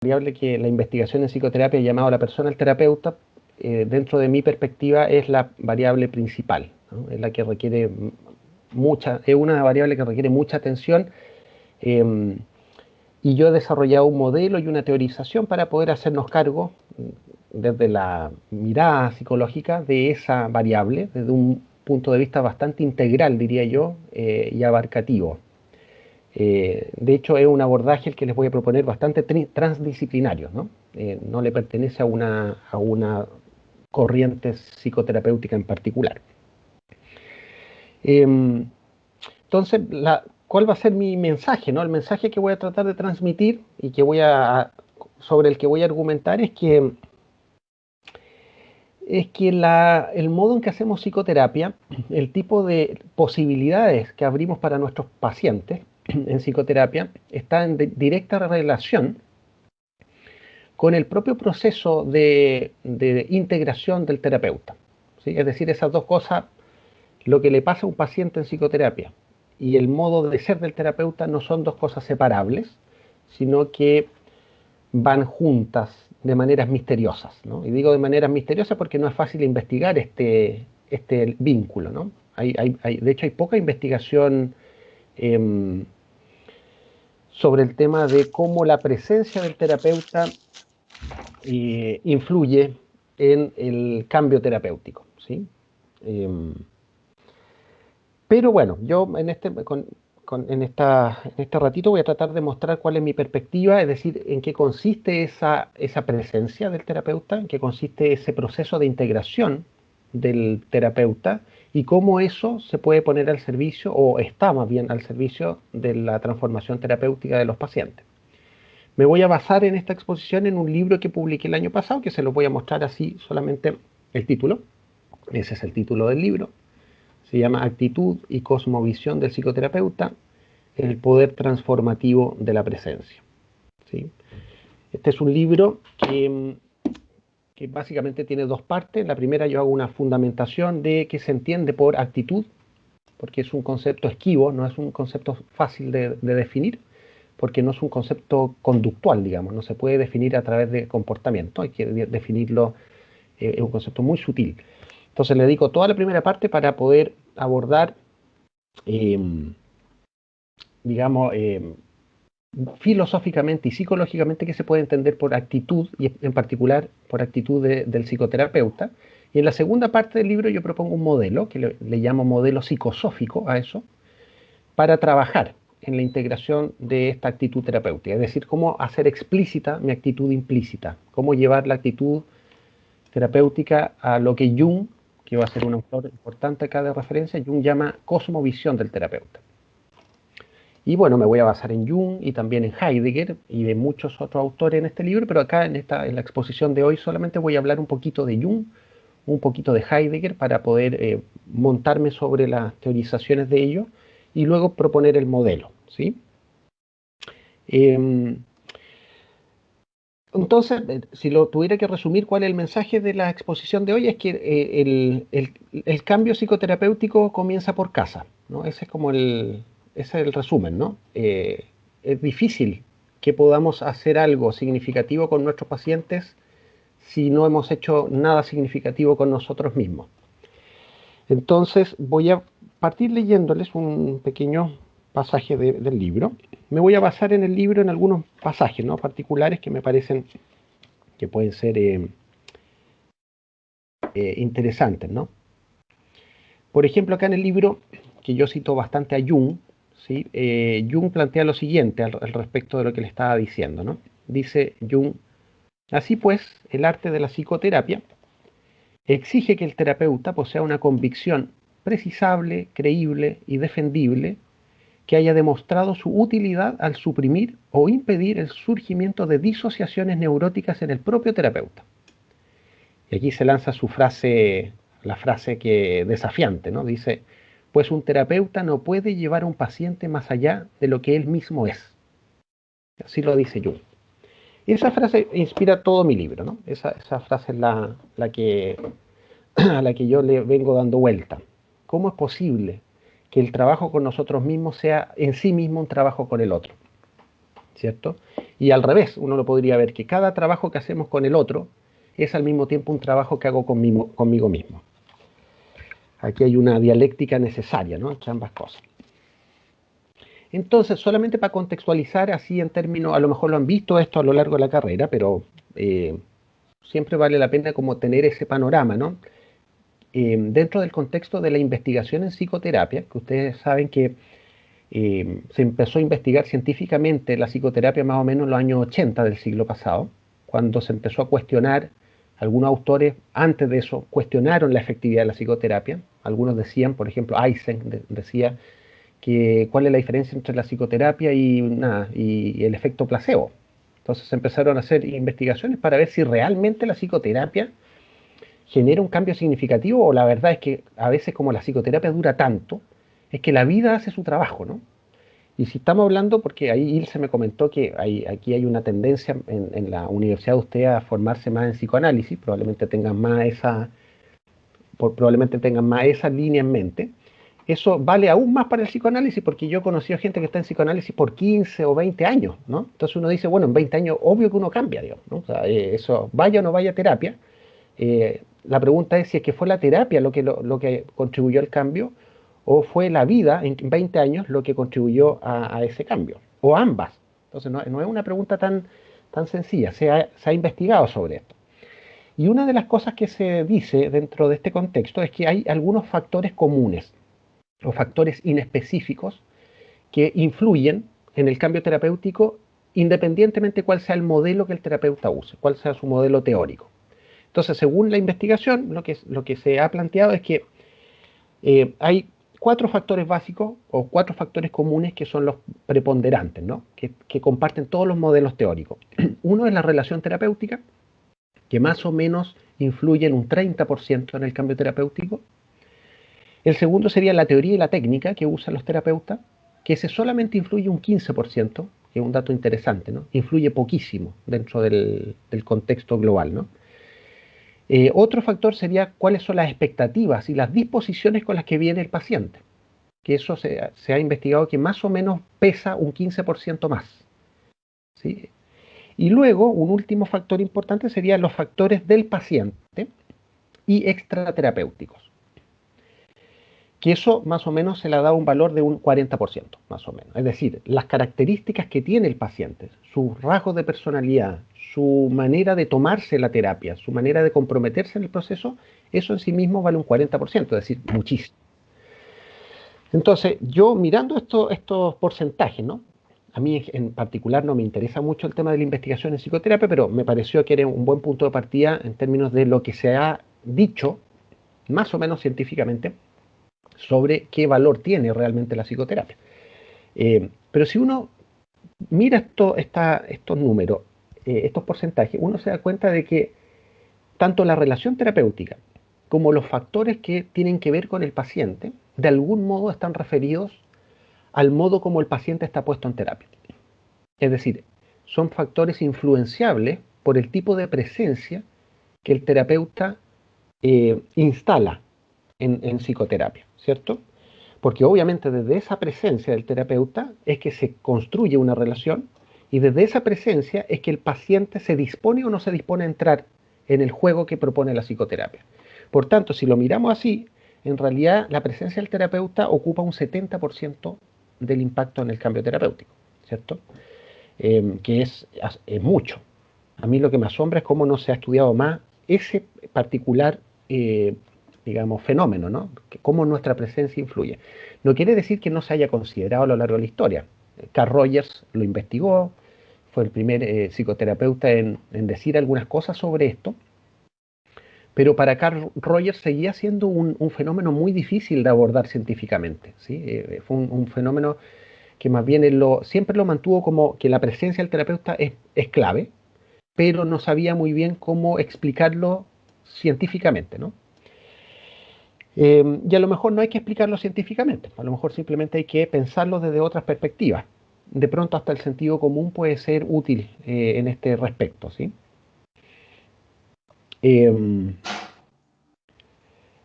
variable que la investigación en psicoterapia ha llamado a la persona el terapeuta, dentro de mi perspectiva es la variable principal, ¿no? Es la que requiere es una variable que requiere mucha atención, y yo he desarrollado un modelo y una teorización para poder hacernos cargo desde la mirada psicológica de esa variable, desde un punto de vista bastante integral, diría yo, y abarcativo. De hecho, es un abordaje el que les voy a proponer bastante transdisciplinario, ¿no? No le pertenece a una corriente psicoterapéutica en particular. Entonces, ¿cuál va a ser mi mensaje, ¿no? El mensaje que voy a tratar de transmitir y sobre el que voy a argumentar es que el modo en que hacemos psicoterapia, el tipo de posibilidades que abrimos para nuestros pacientes en psicoterapia, está en directa relación con el propio proceso de integración del terapeuta, ¿sí? Es decir, esas dos cosas, lo que le pasa a un paciente en psicoterapia y el modo de ser del terapeuta no son dos cosas separables, sino que van juntas de maneras misteriosas, ¿no? Y digo de maneras misteriosas porque no es fácil investigar este vínculo, ¿no? De hecho, hay poca investigación sobre el tema de cómo la presencia del terapeuta influye en el cambio terapéutico, ¿sí? Pero bueno, yo en este ratito voy a tratar de mostrar cuál es mi perspectiva, es decir, en qué consiste esa presencia del terapeuta, en qué consiste ese proceso de integración del terapeuta y cómo eso se puede poner al servicio, o está más bien al servicio de la transformación terapéutica de los pacientes. Me voy a basar en esta exposición en un libro que publiqué el año pasado, que se los voy a mostrar así solamente el título. Ese es el título del libro. Se llama Actitud y Cosmovisión del Psicoterapeuta, el poder transformativo de la presencia, ¿sí? Este es un libro que básicamente tiene dos partes. La primera, yo hago una fundamentación de qué se entiende por actitud, porque es un concepto esquivo, no es un concepto fácil de definir, porque no es un concepto conductual, digamos, no se puede definir a través de comportamiento, hay que definirlo, es un concepto muy sutil. Entonces le dedico toda la primera parte para poder abordar, digamos, filosóficamente y psicológicamente qué se puede entender por actitud, y en particular por actitud del psicoterapeuta. Y en la segunda parte del libro yo propongo un modelo, que le llamo modelo psicosófico a eso, para trabajar en la integración de esta actitud terapéutica, es decir, cómo hacer explícita mi actitud implícita, cómo llevar la actitud terapéutica a lo que Jung, que va a ser un autor importante acá de referencia, Jung llama cosmovisión del terapeuta. Y bueno, me voy a basar en Jung y también en Heidegger y de muchos otros autores en este libro, pero acá en la exposición de hoy solamente voy a hablar un poquito de Jung, un poquito de Heidegger para poder montarme sobre las teorizaciones de ellos y luego proponer el modelo, ¿sí? Entonces, si lo tuviera que resumir, ¿cuál es el mensaje de la exposición de hoy? Es que el cambio psicoterapéutico comienza por casa, ¿no? Ese es el resumen, ¿no? Es difícil que podamos hacer algo significativo con nuestros pacientes si no hemos hecho nada significativo con nosotros mismos. Entonces, voy a partir leyéndoles un pequeño pasaje del libro. Me voy a basar en el libro en algunos pasajes, ¿no?, particulares que me parecen que pueden ser interesantes, ¿no? Por ejemplo, acá en el libro, que yo cito bastante a Jung, ¿sí? Jung plantea lo siguiente al respecto de lo que le estaba diciendo, ¿no? Dice Jung: así pues, el arte de la psicoterapia exige que el terapeuta posea una convicción precisable, creíble y defendible, que haya demostrado su utilidad al suprimir o impedir el surgimiento de disociaciones neuróticas en el propio terapeuta. Y aquí se lanza su frase, la frase que desafiante, ¿no? Dice: pues un terapeuta no puede llevar a un paciente más allá de lo que él mismo es. Así lo dice Jung. Y esa frase inspira todo mi libro, ¿no? Esa frase es la que a la que yo le vengo dando vuelta. ¿Cómo es posible que el trabajo con nosotros mismos sea en sí mismo un trabajo con el otro? ¿cierto? Y al revés, uno lo podría ver que cada trabajo que hacemos con el otro es al mismo tiempo un trabajo que hago conmigo mismo. Aquí hay una dialéctica necesaria, ¿no?, entre ambas cosas. Entonces, solamente para contextualizar así en términos, a lo mejor lo han visto esto a lo largo de la carrera, pero siempre vale la pena como tener ese panorama, ¿no? Dentro del contexto de la investigación en psicoterapia, que ustedes saben que se empezó a investigar científicamente la psicoterapia más o menos en los años 80 del siglo pasado, cuando se empezó a cuestionar, algunos autores antes de eso cuestionaron la efectividad de la psicoterapia. Algunos decían, por ejemplo, Eysenck decía que cuál es la diferencia entre la psicoterapia y el efecto placebo. Entonces se empezaron a hacer investigaciones para ver si realmente la psicoterapia genera un cambio significativo, o la verdad es que a veces, como la psicoterapia dura tanto, es que la vida hace su trabajo, ¿no? Y si estamos hablando, porque ahí Ilse me comentó que aquí hay una tendencia en la universidad de usted a formarse más en psicoanálisis, probablemente tengan más esa línea en mente. Eso vale aún más para el psicoanálisis, porque yo he conocido gente que está en psicoanálisis por 15 o 20 años, ¿no? Entonces uno dice, bueno, en 20 años obvio que uno cambia, digamos, ¿no? O sea, eso, vaya o no vaya a terapia. La pregunta es si es que fue la terapia lo que contribuyó al cambio, o fue la vida en 20 años lo que contribuyó a ese cambio, o ambas. Entonces no es una pregunta tan sencilla, se ha investigado sobre esto. Y una de las cosas que se dice dentro de este contexto es que hay algunos factores comunes o factores inespecíficos que influyen en el cambio terapéutico, independientemente cuál sea el modelo que el terapeuta use, cuál sea su modelo teórico. Entonces, según la investigación, lo que se ha planteado es que hay 4 factores básicos o 4 factores comunes que son los preponderantes, ¿no?, que comparten todos los modelos teóricos. Uno es la relación terapéutica, que más o menos influye en un 30% en el cambio terapéutico. El segundo sería la teoría y la técnica que usan los terapeutas, que ese solamente influye un 15%, que es un dato interesante, ¿no? Influye poquísimo dentro del contexto global, ¿no? Otro factor sería cuáles son las expectativas y las disposiciones con las que viene el paciente, que eso se ha investigado que más o menos pesa un 15% más, ¿sí? Y luego, un último factor importante serían los factores del paciente y extraterapéuticos, que eso más o menos se le ha dado un valor de un 40%, más o menos. Es decir, las características que tiene el paciente, sus rasgos de personalidad, su manera de tomarse la terapia, su manera de comprometerse en el proceso, eso en sí mismo vale un 40%, es decir, muchísimo. Entonces, yo mirando estos porcentajes, ¿no? A mí en particular no me interesa mucho el tema de la investigación en psicoterapia, pero me pareció que era un buen punto de partida en términos de lo que se ha dicho, más o menos científicamente, sobre qué valor tiene realmente la psicoterapia. Pero si uno mira estos números, estos porcentajes, uno se da cuenta de que tanto la relación terapéutica como los factores que tienen que ver con el paciente, de algún modo están referidos al modo como el paciente está puesto en terapia. Es decir, son factores influenciables por el tipo de presencia que el terapeuta instala en psicoterapia, ¿cierto? Porque obviamente desde esa presencia del terapeuta es que se construye una relación, y desde esa presencia es que el paciente se dispone o no se dispone a entrar en el juego que propone la psicoterapia. Por tanto, si lo miramos así, en realidad la presencia del terapeuta ocupa un 70% del impacto en el cambio terapéutico, ¿cierto? Que es mucho. A mí lo que me asombra es cómo no se ha estudiado más ese particular, digamos, fenómeno, ¿no? Cómo nuestra presencia influye. No quiere decir que no se haya considerado a lo largo de la historia. Carl Rogers lo investigó, fue el primer psicoterapeuta en decir algunas cosas sobre esto, pero para Carl Rogers seguía siendo un fenómeno muy difícil de abordar científicamente, ¿sí? Fue un fenómeno que más bien siempre lo mantuvo como que la presencia del terapeuta es clave, pero no sabía muy bien cómo explicarlo científicamente, ¿no? Y a lo mejor no hay que explicarlo científicamente, a lo mejor simplemente hay que pensarlo desde otras perspectivas. De pronto hasta el sentido común puede ser útil en este respecto, ¿sí?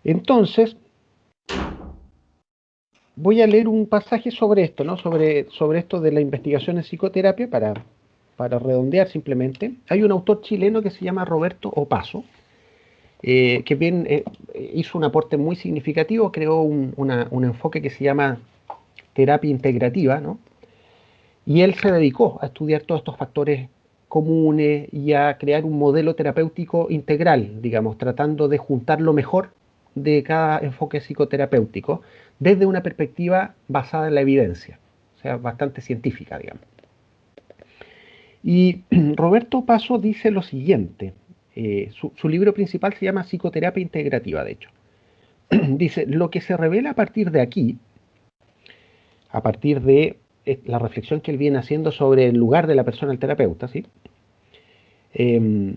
Entonces, voy a leer un pasaje sobre esto, ¿no? Sobre esto de la investigación en psicoterapia para redondear simplemente. Hay un autor chileno que se llama Roberto Opaso, que bien hizo un aporte muy significativo, creó un enfoque que se llama terapia integrativa, ¿no? Y él se dedicó a estudiar todos estos factores comunes y a crear un modelo terapéutico integral, digamos, tratando de juntar lo mejor de cada enfoque psicoterapéutico desde una perspectiva basada en la evidencia, o sea, bastante científica, digamos. Y Roberto Paso dice lo siguiente, su libro principal se llama Psicoterapia Integrativa, de hecho. Dice, lo que se revela a partir de aquí, a partir de la reflexión que él viene haciendo sobre el lugar de la persona al terapeuta, ¿sí? Eh,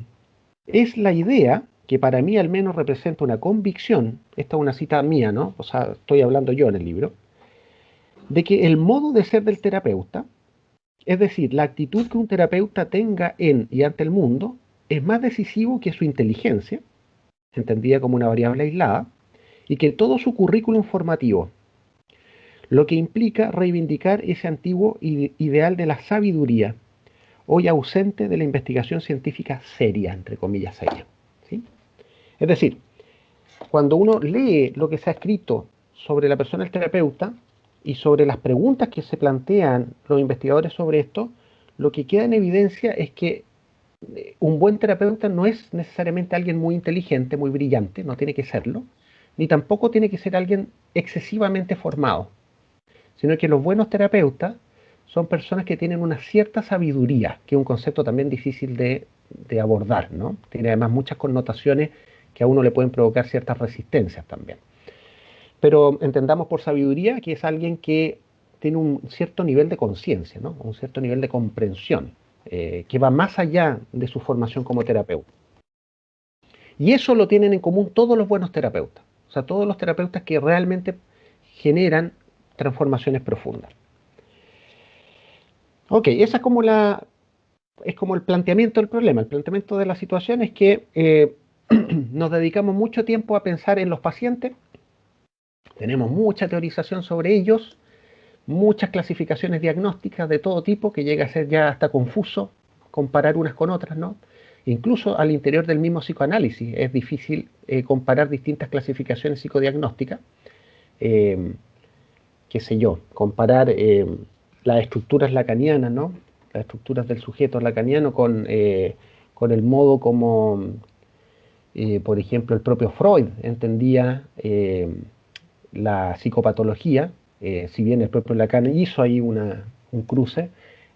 es la idea que para mí al menos representa una convicción, esta es una cita mía, ¿no? O sea, estoy hablando yo en el libro, de que el modo de ser del terapeuta, es decir, la actitud que un terapeuta tenga en y ante el mundo, es más decisivo que su inteligencia, entendida como una variable aislada, y que todo su currículum formativo, lo que implica reivindicar ese antiguo ideal de la sabiduría, hoy ausente de la investigación científica seria, entre comillas seria. ¿Sí? Es decir, cuando uno lee lo que se ha escrito sobre la persona del terapeuta y sobre las preguntas que se plantean los investigadores sobre esto, lo que queda en evidencia es que un buen terapeuta no es necesariamente alguien muy inteligente, muy brillante, no tiene que serlo, ni tampoco tiene que ser alguien excesivamente formado, sino que los buenos terapeutas son personas que tienen una cierta sabiduría, que es un concepto también difícil de abordar, ¿no? Tiene además muchas connotaciones que a uno le pueden provocar ciertas resistencias también. Pero entendamos por sabiduría que es alguien que tiene un cierto nivel de conciencia, ¿no? Un cierto nivel de comprensión, que va más allá de su formación como terapeuta. Y eso lo tienen en común todos los buenos terapeutas, o sea, todos los terapeutas que realmente generan transformaciones profundas. Ok, esa es como el planteamiento del problema. El planteamiento de la situación es que nos dedicamos mucho tiempo a pensar en los pacientes, tenemos mucha teorización sobre ellos, muchas clasificaciones diagnósticas de todo tipo que llega a ser ya hasta confuso comparar unas con otras, ¿no? Incluso al interior del mismo psicoanálisis es difícil comparar distintas clasificaciones psicodiagnósticas, eh, qué sé yo, comparar las estructuras lacanianas, ¿no? Las estructuras del sujeto lacaniano con el modo como, por ejemplo, el propio Freud entendía la psicopatología, si bien el propio Lacan hizo ahí un cruce,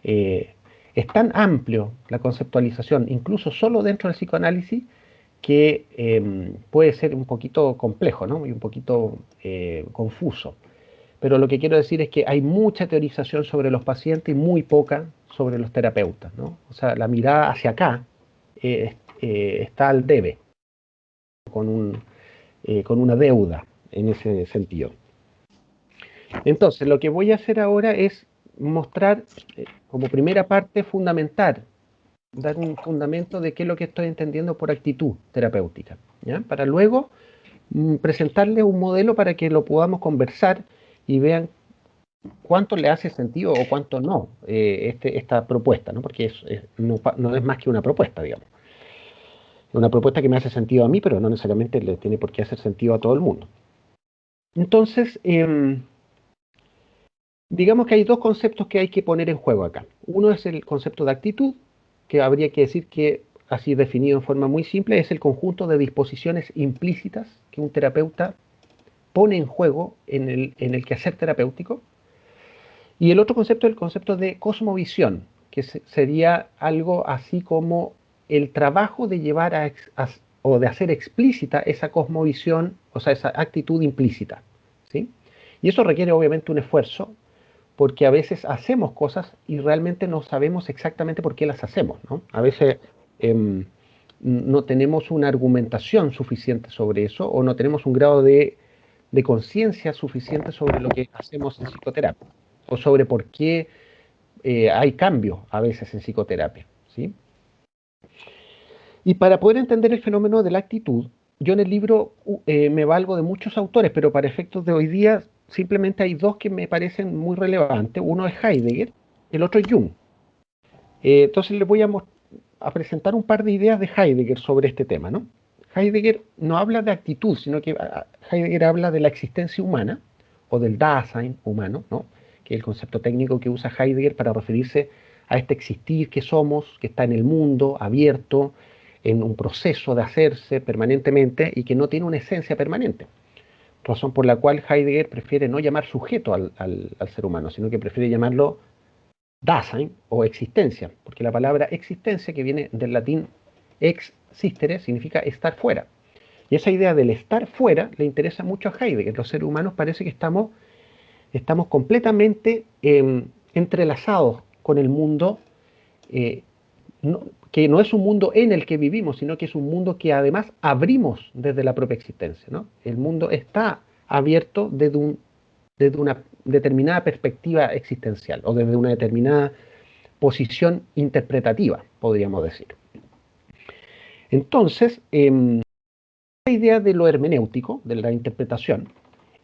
eh, es tan amplio la conceptualización, incluso solo dentro del psicoanálisis, que puede ser un poquito complejo, ¿no? Y un poquito confuso. Pero lo que quiero decir es que hay mucha teorización sobre los pacientes y muy poca sobre los terapeutas, ¿no? O sea, la mirada hacia acá está al debe, con, con una deuda en ese sentido. Entonces, lo que voy a hacer ahora es mostrar, como primera parte, fundamentar, dar un fundamento de qué es lo que estoy entendiendo por actitud terapéutica, ¿ya? Para luego presentarles un modelo para que lo podamos conversar y vean cuánto le hace sentido o cuánto no esta propuesta, ¿no? Porque no es más que una propuesta, digamos. Es una propuesta que me hace sentido a mí, pero no necesariamente le tiene por qué hacer sentido a todo el mundo. Entonces, digamos que hay dos conceptos que hay que poner en juego acá. Uno es el concepto de actitud, que habría que decir que, así definido en forma muy simple, es el conjunto de disposiciones implícitas que un terapeuta pone en juego en el quehacer terapéutico. Y el otro concepto es el concepto de cosmovisión, que sería algo así como el trabajo de llevar o de hacer explícita esa cosmovisión, o sea, esa actitud implícita, ¿sí? Y eso requiere obviamente un esfuerzo, porque a veces hacemos cosas y realmente no sabemos exactamente por qué las hacemos, ¿no? A veces no tenemos una argumentación suficiente sobre eso o no tenemos un grado de conciencia suficiente sobre lo que hacemos en psicoterapia o sobre por qué hay cambios a veces en psicoterapia, ¿sí? Y para poder entender el fenómeno de la actitud, yo en el libro me valgo de muchos autores, pero para efectos de hoy día simplemente hay dos que me parecen muy relevantes. Uno es Heidegger, el otro es Jung. Entonces les voy a presentar un par de ideas de Heidegger sobre este tema, ¿no? Heidegger no habla de actitud, sino que Heidegger habla de la existencia humana, o del Dasein humano, ¿no? Que es el concepto técnico que usa Heidegger para referirse a este existir que somos, que está en el mundo, abierto, en un proceso de hacerse permanentemente y que no tiene una esencia permanente. Razón por la cual Heidegger prefiere no llamar sujeto al ser humano, sino que prefiere llamarlo Dasein o existencia, porque la palabra existencia, que viene del latín existere, significa estar fuera. Y esa idea del estar fuera le interesa mucho a Heidegger. Los seres humanos parece que estamos completamente entrelazados con el mundo, eh, que no es un mundo en el que vivimos, sino que es un mundo que además abrimos desde la propia existencia, ¿no? El mundo está abierto desde una determinada perspectiva existencial o desde una determinada posición interpretativa, podríamos decir. Entonces, la idea de lo hermenéutico, de la interpretación,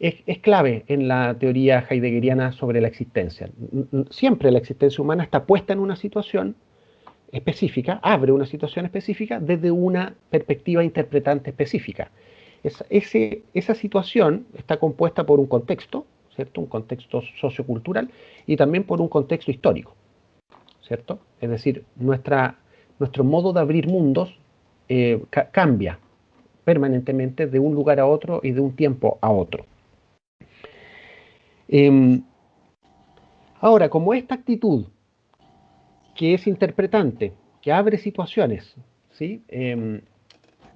es clave en la teoría heideggeriana sobre la existencia. Siempre la existencia humana está puesta en una situación específica, abre una situación específica desde una perspectiva interpretante específica. Esa situación está compuesta por un contexto, ¿cierto? Un contexto sociocultural y también por un contexto histórico, ¿cierto? Es decir, nuestro modo de abrir mundos cambia permanentemente de un lugar a otro y de un tiempo a otro. Ahora, como esta actitud que es interpretante, que abre situaciones, ¿sí?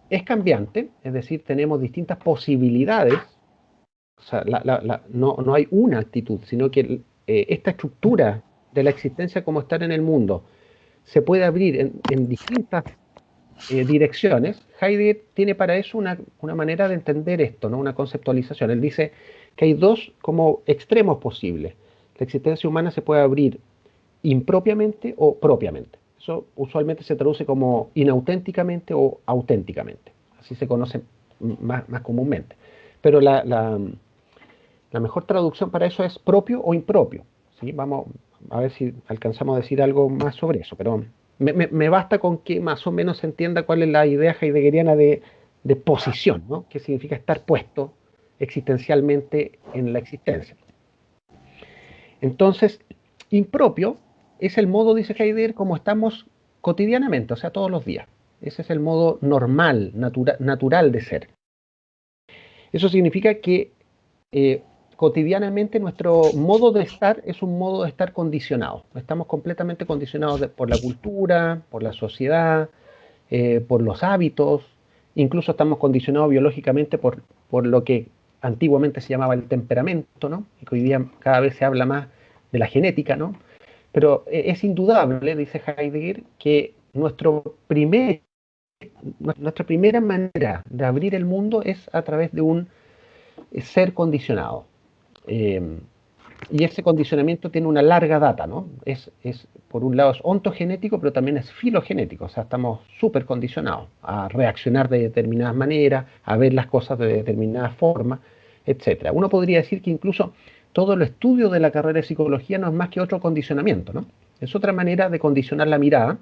Es cambiante, es decir, tenemos distintas posibilidades, o sea, no hay una actitud, sino que esta estructura de la existencia como estar en el mundo se puede abrir en distintas direcciones. Heidegger tiene para eso una manera de entender esto, ¿no? Una conceptualización. Él dice que hay dos como extremos posibles. La existencia humana se puede abrir impropiamente o propiamente. Eso usualmente se traduce como inauténticamente o auténticamente. Así se conoce más comúnmente. Pero la mejor traducción para eso es propio o impropio, ¿sí? Vamos a ver si alcanzamos a decir algo más sobre eso, pero me basta con que más o menos se entienda cuál es la idea heideggeriana de posición, ¿no? ¿Qué significa estar puesto existencialmente en la existencia? Entonces, impropio es el modo, dice Heidegger, como estamos cotidianamente, o sea, todos los días. Ese es el modo normal, natural de ser. Eso significa que cotidianamente nuestro modo de estar es un modo de estar condicionado. Estamos completamente condicionados por la cultura, por la sociedad, por los hábitos, incluso estamos condicionados biológicamente por lo que antiguamente se llamaba el temperamento, ¿no? Y que hoy día cada vez se habla más de la genética, ¿no? Pero es indudable, dice Heidegger, que nuestra primera manera de abrir el mundo es a través de un ser condicionado. Y ese condicionamiento tiene una larga data, ¿no? Por un lado es ontogenético, pero también es filogenético, o sea, estamos súper condicionados a reaccionar de determinadas maneras, a ver las cosas de determinadas formas, etc. Uno podría decir que incluso todo el estudio de la carrera de psicología no es más que otro condicionamiento, ¿no? Es otra manera de condicionar la mirada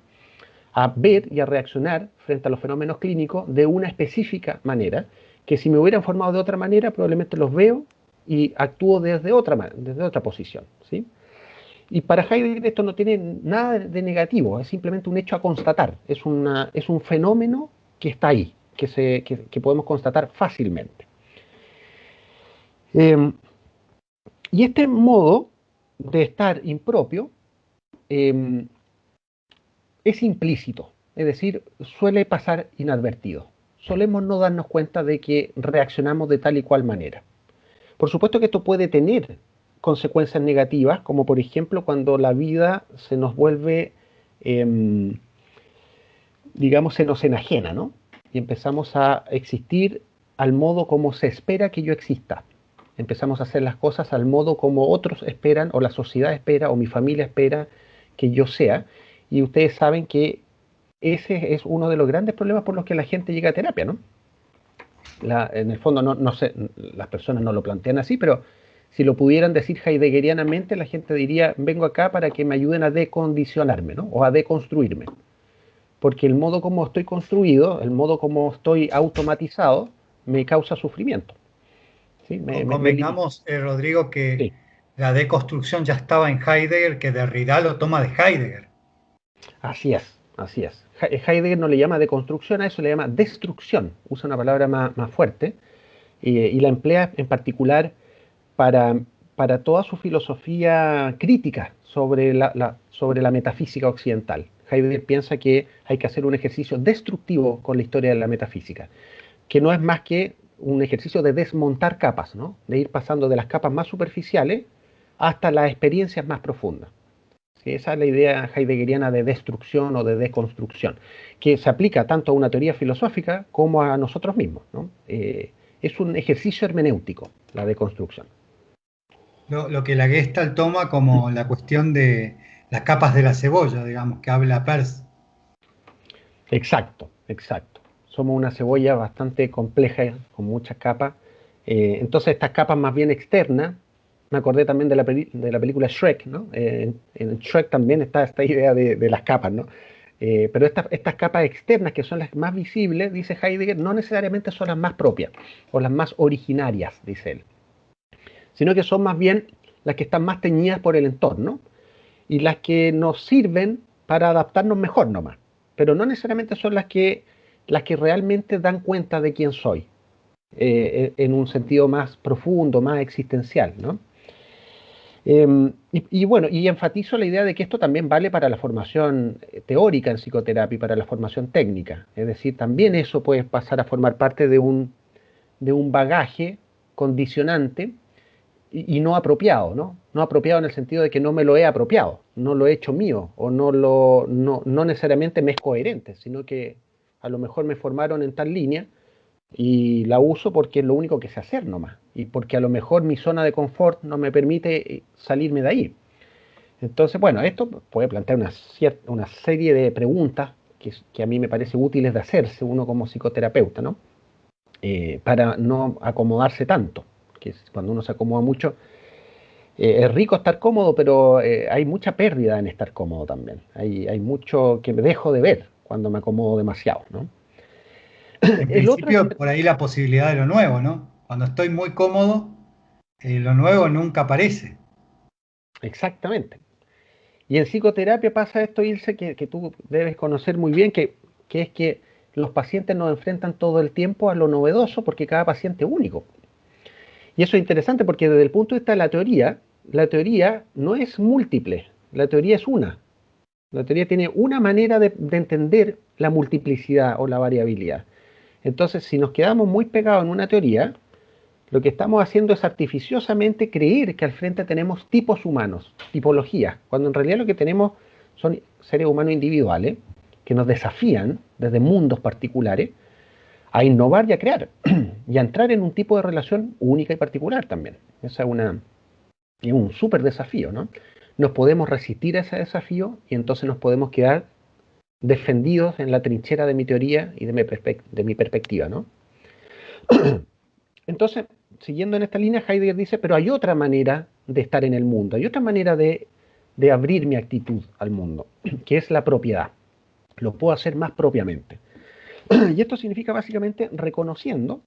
a ver y a reaccionar frente a los fenómenos clínicos de una específica manera, que si me hubieran formado de otra manera, probablemente los veo y actúo desde otra posición, ¿sí? Y para Heidegger esto no tiene nada de negativo, es simplemente un hecho a constatar, es un fenómeno que está ahí, que podemos constatar fácilmente. Y este modo de estar impropio es implícito, es decir, suele pasar inadvertido. Solemos no darnos cuenta de que reaccionamos de tal y cual manera. Por supuesto que esto puede tener consecuencias negativas, como por ejemplo cuando la vida se nos vuelve, digamos, se nos enajena, ¿no? Y empezamos a existir al modo como se espera que yo exista. Empezamos a hacer las cosas al modo como otros esperan, o la sociedad espera, o mi familia espera que yo sea. Y ustedes saben que ese es uno de los grandes problemas por los que la gente llega a terapia, ¿no? En el fondo, no sé, las personas no lo plantean así, pero si lo pudieran decir heideggerianamente, la gente diría, vengo acá para que me ayuden a decondicionarme, ¿no? O a deconstruirme. Porque el modo como estoy construido, el modo como estoy automatizado, me causa sufrimiento. ¿Sí? Me limita. Convengamos, Rodrigo, que Sí, la deconstrucción ya estaba en Heidegger, que Derrida lo toma de Heidegger. así es, así es. Heidegger no le llama deconstrucción a eso, le llama destrucción. Usa una palabra más fuerte y la emplea en particular para, para toda su filosofía crítica sobre la metafísica occidental. Heidegger piensa que hay que hacer un ejercicio destructivo con la historia de la metafísica, que no es más que un ejercicio de desmontar capas, ¿no? De ir pasando de las capas más superficiales hasta las experiencias más profundas. ¿Sí? Esa es la idea heideggeriana de destrucción o de deconstrucción, que se aplica tanto a una teoría filosófica como a nosotros mismos, ¿no? Es un ejercicio hermenéutico, la deconstrucción. Lo que la Gestalt toma como la cuestión de las capas de la cebolla, digamos, que habla Peirce. Exacto, exacto. Somos una cebolla bastante compleja, con muchas capas. Entonces estas capas más bien externas, me acordé también de la película Shrek, ¿no? En Shrek también está esta idea de las capas, ¿no? Pero estas capas externas, que son las más visibles, dice Heidegger, no necesariamente son las más propias o las más originarias, dice él, sino que son más bien las que están más teñidas por el entorno y las que nos sirven para adaptarnos mejor nomás, pero no necesariamente son las que realmente dan cuenta de quién soy, en un sentido más profundo, más existencial, ¿no? Y bueno, y enfatizo la idea de que esto también vale para la formación teórica en psicoterapia y para la formación técnica. Es decir, también eso puede pasar a formar parte de un bagaje condicionante y no apropiado, ¿no? No apropiado en el sentido de que no me lo he apropiado, no lo he hecho mío, o no necesariamente me es coherente, sino que a lo mejor me formaron en tal línea y la uso porque es lo único que sé hacer nomás, y porque a lo mejor mi zona de confort no me permite salirme de ahí. Entonces, bueno, esto puede plantear una serie de preguntas que a mí me parece útiles de hacerse uno como psicoterapeuta, ¿no? Para no acomodarse tanto, que cuando uno se acomoda mucho, es rico estar cómodo, pero hay mucha pérdida en estar cómodo también. Hay mucho que me dejo de ver cuando me acomodo demasiado, ¿no? En El otro es, principio, por ahí la posibilidad de lo nuevo, ¿no? Cuando estoy muy cómodo, lo nuevo nunca aparece. exactamente. Y en psicoterapia pasa esto, Ilse, que tú debes conocer muy bien, que es que los pacientes nos enfrentan todo el tiempo a lo novedoso porque cada paciente es único. Y eso es interesante porque desde el punto de vista de la teoría no es múltiple, la teoría es una. La teoría tiene una manera de entender la multiplicidad o la variabilidad. Entonces, si nos quedamos muy pegados en una teoría, lo que estamos haciendo es artificiosamente creer que al frente tenemos tipos humanos, tipologías, cuando en realidad lo que tenemos son seres humanos individuales que nos desafían desde mundos particulares a innovar y a crear y a entrar en un tipo de relación única y particular también. Esa es un súper desafío, ¿no? Nos podemos resistir a ese desafío y entonces nos podemos quedar defendidos en la trinchera de mi teoría y de mi perspectiva, ¿no? Entonces, siguiendo en esta línea, Heidegger dice, pero hay otra manera de estar en el mundo, hay otra manera de abrir mi actitud al mundo, que es la propiedad. Lo puedo hacer más propiamente. Y esto significa básicamente reconociendo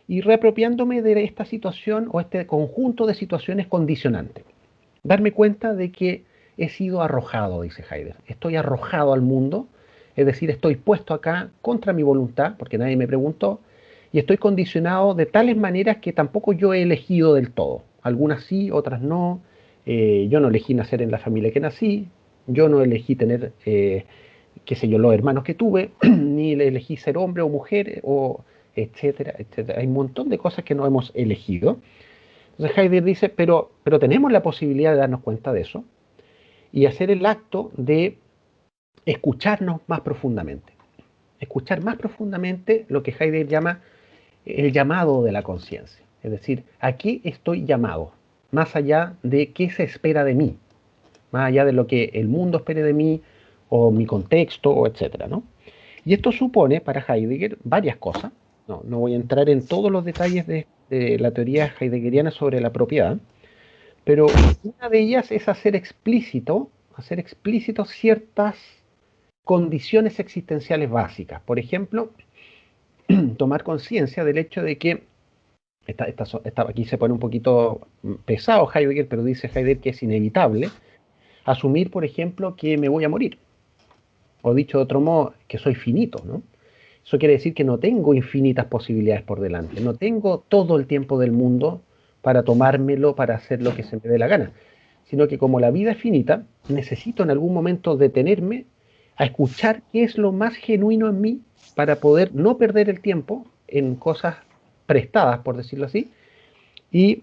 y reapropiándome de esta situación o este conjunto de situaciones condicionantes. Darme cuenta de que he sido arrojado, dice Heidegger. Estoy arrojado al mundo, es decir, estoy puesto acá contra mi voluntad, porque nadie me preguntó, y estoy condicionado de tales maneras que tampoco yo he elegido del todo. Algunas sí, otras no. Yo no elegí nacer en la familia que nací, yo no elegí tener, qué sé yo, los hermanos que tuve, ni elegí ser hombre o mujer, o etcétera, etcétera. Hay un montón de cosas que no hemos elegido. Entonces Heidegger dice, pero tenemos la posibilidad de darnos cuenta de eso y hacer el acto de escucharnos más profundamente. Escuchar más profundamente lo que Heidegger llama el llamado de la conciencia. Es decir, ¿a qué estoy llamado? Más allá de qué se espera de mí, más allá de lo que el mundo espere de mí o mi contexto, o etcétera, ¿no? Y esto supone para Heidegger varias cosas. No voy a entrar en todos los detalles de la teoría heideggeriana sobre la propiedad, pero una de ellas es hacer explícito ciertas condiciones existenciales básicas. Por ejemplo, tomar conciencia del hecho de que, aquí se pone un poquito pesado Heidegger, pero dice Heidegger que es inevitable asumir, por ejemplo, que me voy a morir. O dicho de otro modo, que soy finito, ¿no? Eso quiere decir que no tengo infinitas posibilidades por delante, no tengo todo el tiempo del mundo para tomármelo, para hacer lo que se me dé la gana, sino que como la vida es finita, necesito en algún momento detenerme a escuchar qué es lo más genuino en mí para poder no perder el tiempo en cosas prestadas, por decirlo así, y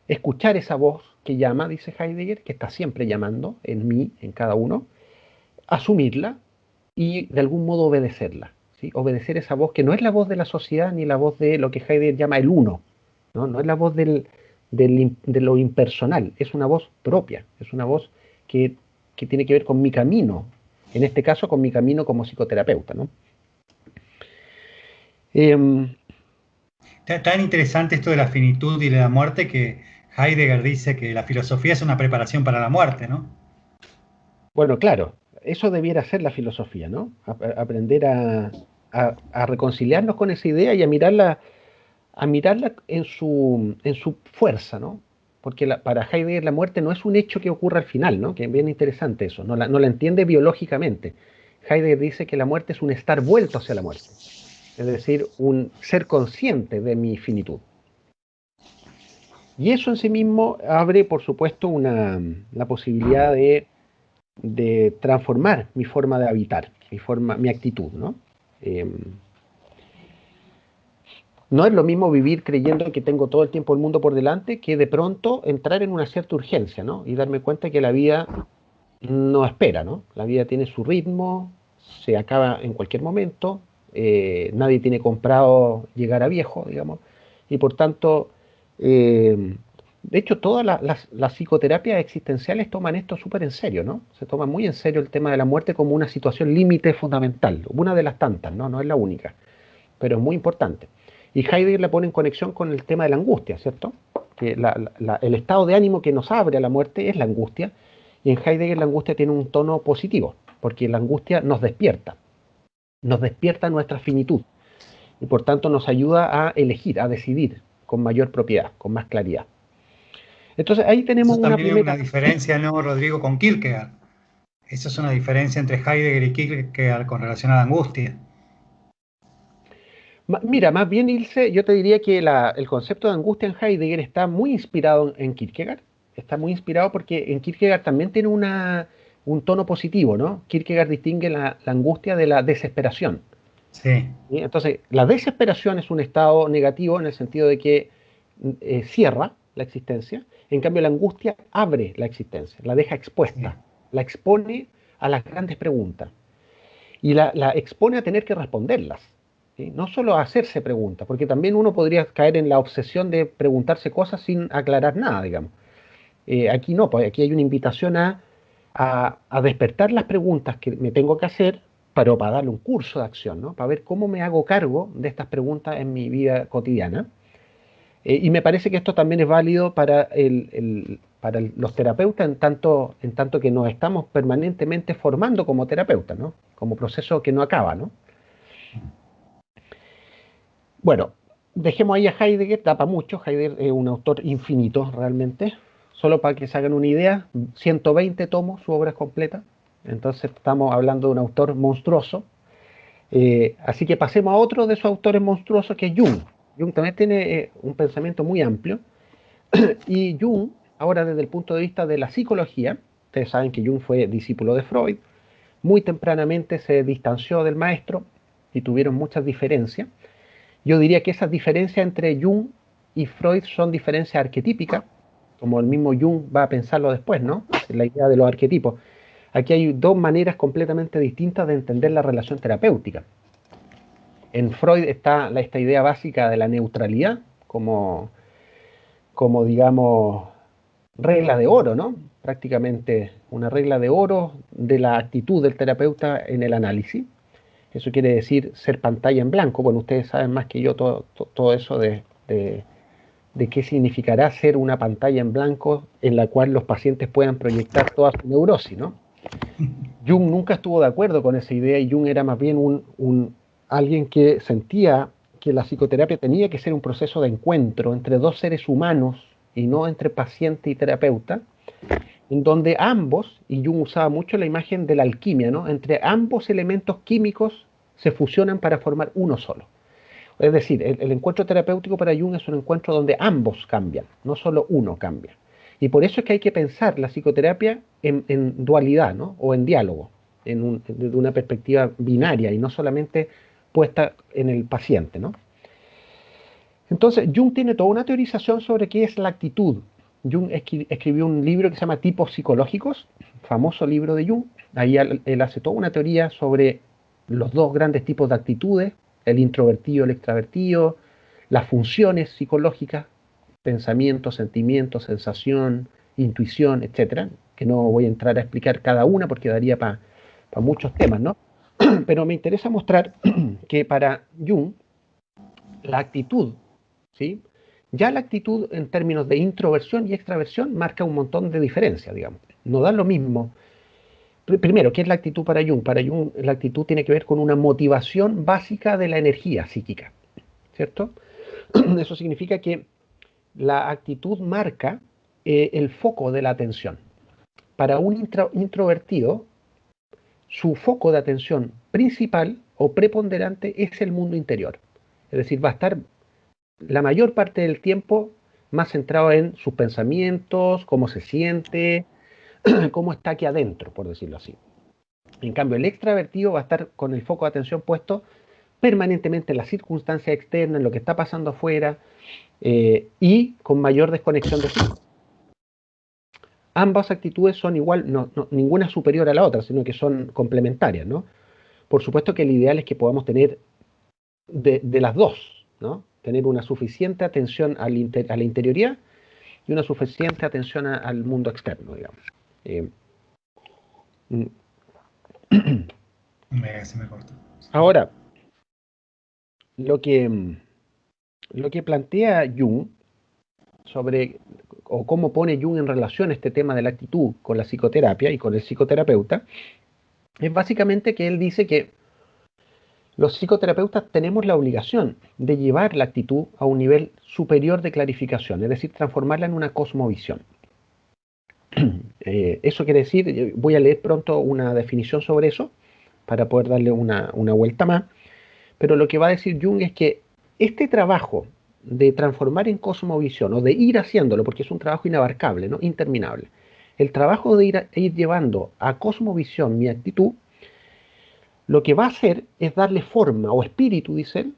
escuchar esa voz que llama, dice Heidegger, que está siempre llamando en mí, en cada uno, asumirla y de algún modo obedecerla. ¿Sí? Obedecer esa voz que no es la voz de la sociedad ni la voz de lo que Heidegger llama el uno, no, no es la voz de lo impersonal, es una voz propia, es una voz que tiene que ver con mi camino, en este caso con mi camino como psicoterapeuta. ¿No? Tan interesante esto de la finitud y de la muerte que Heidegger dice que la filosofía es una preparación para la muerte, ¿no? Bueno, claro, eso debiera ser la filosofía, ¿no? Aprender a reconciliarnos con esa idea y a mirarla en su fuerza, ¿no? Porque para Heidegger la muerte no es un hecho que ocurra al final, ¿no? Que es bien interesante eso, no la entiende biológicamente. Heidegger dice que la muerte es un estar vuelto hacia la muerte, es decir, un ser consciente de mi finitud. Y eso en sí mismo abre, por supuesto, la posibilidad de transformar mi forma de habitar, mi actitud, ¿no? No es lo mismo vivir creyendo que tengo todo el tiempo el mundo por delante que de pronto entrar en una cierta urgencia, ¿no? Y darme cuenta que la vida no espera, ¿no? La vida tiene su ritmo, se acaba en cualquier momento, nadie tiene comprado llegar a viejo, digamos, y por tanto, de hecho, todas las psicoterapias existenciales toman esto súper en serio, ¿no? Se toma muy en serio el tema de la muerte como una situación límite fundamental, una de las tantas, ¿no? No es la única, pero es muy importante. Y Heidegger la pone en conexión con el tema de la angustia, ¿cierto? Que el estado de ánimo que nos abre a la muerte es la angustia, y en Heidegger la angustia tiene un tono positivo, porque la angustia nos despierta nuestra finitud, y por tanto nos ayuda a elegir, a decidir con mayor propiedad, con más claridad. Entonces ahí tenemos Eso una también es una primera... diferencia, ¿no, Rodrigo, con Kierkegaard? Eso es una diferencia entre Heidegger y Kierkegaard con relación a la angustia. Mira, más bien, Ilse, yo te diría que el concepto de angustia en Heidegger está muy inspirado en Kierkegaard. Está muy inspirado porque en Kierkegaard también tiene un tono positivo, ¿no? Kierkegaard distingue la angustia de la desesperación. Sí, ¿Sí? Entonces, la desesperación es un estado negativo en el sentido de que cierra la existencia. En cambio, la angustia abre la existencia, la deja sí. expuesta, la expone a las grandes preguntas y la expone a tener que responderlas. ¿Sí? No solo a hacerse preguntas, porque también uno podría caer en la obsesión de preguntarse cosas sin aclarar nada, digamos. Aquí no, pues aquí hay una invitación a despertar las preguntas que me tengo que hacer para darle un curso de acción, ¿no? Para ver cómo me hago cargo de estas preguntas en mi vida cotidiana. Y me parece que esto también es válido para los terapeutas en tanto que nos estamos permanentemente formando como terapeutas, ¿no? Como proceso que no acaba, ¿no? Bueno, dejemos ahí a Heidegger, da para mucho. Heidegger es un autor infinito realmente. Solo para que se hagan una idea, 120 tomos, su obra es completa. Entonces estamos hablando de un autor monstruoso. Así que pasemos a otro de sus autores monstruosos, que es Jung. Jung también tiene un pensamiento muy amplio. Y Jung, ahora desde el punto de vista de la psicología, ustedes saben que Jung fue discípulo de Freud, muy tempranamente se distanció del maestro y tuvieron muchas diferencias. Yo diría que esas diferencias entre Jung y Freud son diferencias arquetípicas, como el mismo Jung va a pensarlo después, ¿no? La idea de los arquetipos. Aquí hay dos maneras completamente distintas de entender la relación terapéutica. En Freud está esta idea básica de la neutralidad como digamos, regla de oro, ¿no? Prácticamente una regla de oro de la actitud del terapeuta en el análisis. Eso quiere decir ser pantalla en blanco. Bueno, ustedes saben más que yo todo eso de qué significará ser una pantalla en blanco en la cual los pacientes puedan proyectar toda su neurosis, ¿no? Jung nunca estuvo de acuerdo con esa idea y Jung era más bien alguien que sentía que la psicoterapia tenía que ser un proceso de encuentro entre dos seres humanos y no entre paciente y terapeuta, en donde ambos, y Jung usaba mucho la imagen de la alquimia, ¿no? Entre ambos elementos químicos se fusionan para formar uno solo. Es decir, el encuentro terapéutico para Jung es un encuentro donde ambos cambian, no solo uno cambia. Y por eso es que hay que pensar la psicoterapia en dualidad, ¿no? O en diálogo, desde una perspectiva binaria y no solamente puesta en el paciente, ¿no? Entonces, Jung tiene toda una teorización sobre qué es la actitud. Jung escribió un libro que se llama Tipos Psicológicos, famoso libro de Jung. Ahí él hace toda una teoría sobre los dos grandes tipos de actitudes, el introvertido y el extravertido, las funciones psicológicas, pensamiento, sentimiento, sensación, intuición, etcétera, que no voy a entrar a explicar cada una porque daría para muchos temas, ¿no? Pero me interesa mostrar que para Jung la actitud, ¿sí? Ya la actitud en términos de introversión y extraversión marca un montón de diferencias, digamos. No da lo mismo. Primero, ¿qué es la actitud para Jung? Para Jung la actitud tiene que ver con una motivación básica de la energía psíquica, ¿cierto? Eso significa que la actitud marca el foco de la atención. Para un introvertido, su foco de atención principal o preponderante es el mundo interior. Es decir, va a estar la mayor parte del tiempo más centrado en sus pensamientos, cómo se siente, cómo está aquí adentro, por decirlo así. En cambio, el extravertido va a estar con el foco de atención puesto permanentemente en las circunstancias externas, en lo que está pasando afuera, y con mayor desconexión de sí. Ambas actitudes son igual, ninguna es superior a la otra, sino que son complementarias, ¿no? Por supuesto que el ideal es que podamos tener de las dos, ¿no? Tener una suficiente atención a la interioridad y una suficiente atención al mundo externo, digamos. Se me cortó. Ahora, lo que plantea Jung sobre, o cómo pone Jung en relación este tema de la actitud con la psicoterapia y con el psicoterapeuta, es básicamente que él dice que los psicoterapeutas tenemos la obligación de llevar la actitud a un nivel superior de clarificación, es decir, transformarla en una cosmovisión. Eso quiere decir, voy a leer pronto una definición sobre eso, para poder darle una vuelta más, pero lo que va a decir Jung es que este trabajo de transformar en cosmovisión, o de ir haciéndolo, porque es un trabajo inabarcable, ¿no? Interminable, el trabajo de ir llevando a cosmovisión mi actitud, lo que va a hacer es darle forma o espíritu, dice él,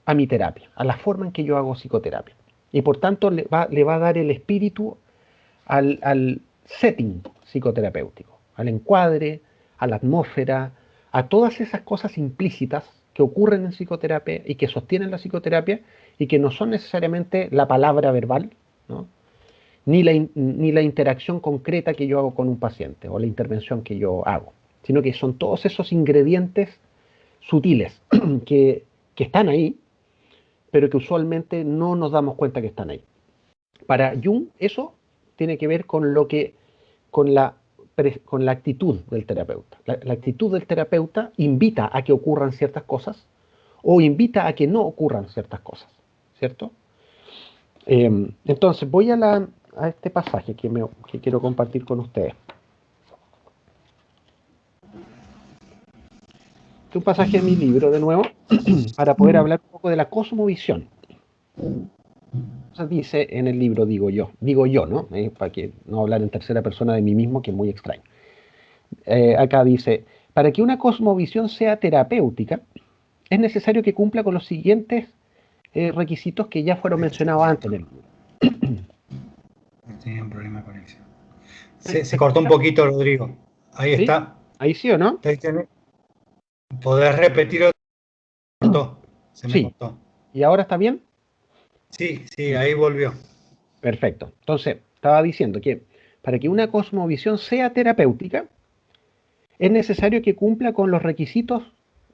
a mi terapia, a la forma en que yo hago psicoterapia. Y por tanto le va a dar el espíritu al setting psicoterapéutico, al encuadre, a la atmósfera, a todas esas cosas implícitas que ocurren en psicoterapia y que sostienen la psicoterapia y que no son necesariamente la palabra verbal, ¿no? ni la interacción concreta que yo hago con un paciente o la intervención que yo hago, sino que son todos esos ingredientes sutiles que están ahí, pero que usualmente no nos damos cuenta que están ahí. Para Jung eso tiene que ver con la actitud del terapeuta. La actitud del terapeuta invita a que ocurran ciertas cosas o invita a que no ocurran ciertas cosas, ¿cierto? Entonces voy a este pasaje que quiero compartir con ustedes. Este es un pasaje de mi libro, de nuevo, para poder hablar un poco de la cosmovisión. Entonces dice en el libro, digo yo, ¿no? Para que no hablar en tercera persona de mí mismo, que es muy extraño. Acá dice, para que una cosmovisión sea terapéutica, es necesario que cumpla con los siguientes requisitos que ya fueron mencionados antes en el libro. Tenía un problema de conexión. Se cortó un poquito, Rodrigo. Ahí ¿Sí? está. ¿Ahí sí o no? ¿Podés repetir otro? Se me Sí. cortó. ¿Y ahora está bien? Sí, ahí volvió. Perfecto. Entonces, estaba diciendo que para que una cosmovisión sea terapéutica, es necesario que cumpla con los requisitos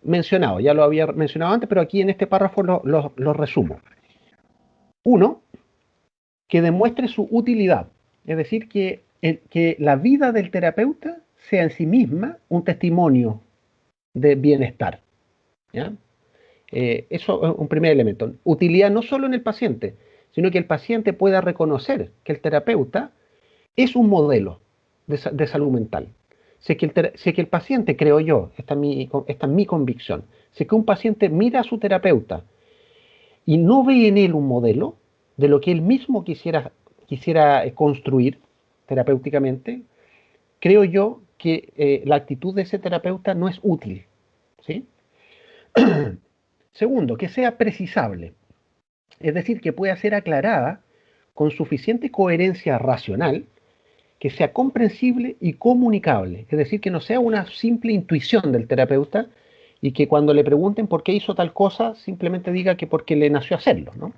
mencionados. Ya lo había mencionado antes, pero aquí en este párrafo lo resumo. Uno, que demuestre su utilidad, es decir, que la vida del terapeuta sea en sí misma un testimonio de bienestar. ¿Ya? Eso es un primer elemento. Utilidad no solo en el paciente, sino que el paciente pueda reconocer que el terapeuta es un modelo de salud mental. Si es que el paciente, creo yo, esta es mi convicción, si es que un paciente mira a su terapeuta y no ve en él un modelo de lo que él mismo quisiera construir terapéuticamente, creo yo que la actitud de ese terapeuta no es útil. ¿Sí? Segundo, que sea precisable, es decir, que pueda ser aclarada con suficiente coherencia racional, que sea comprensible y comunicable, es decir, que no sea una simple intuición del terapeuta y que cuando le pregunten por qué hizo tal cosa, simplemente diga que porque le nació hacerlo, ¿no?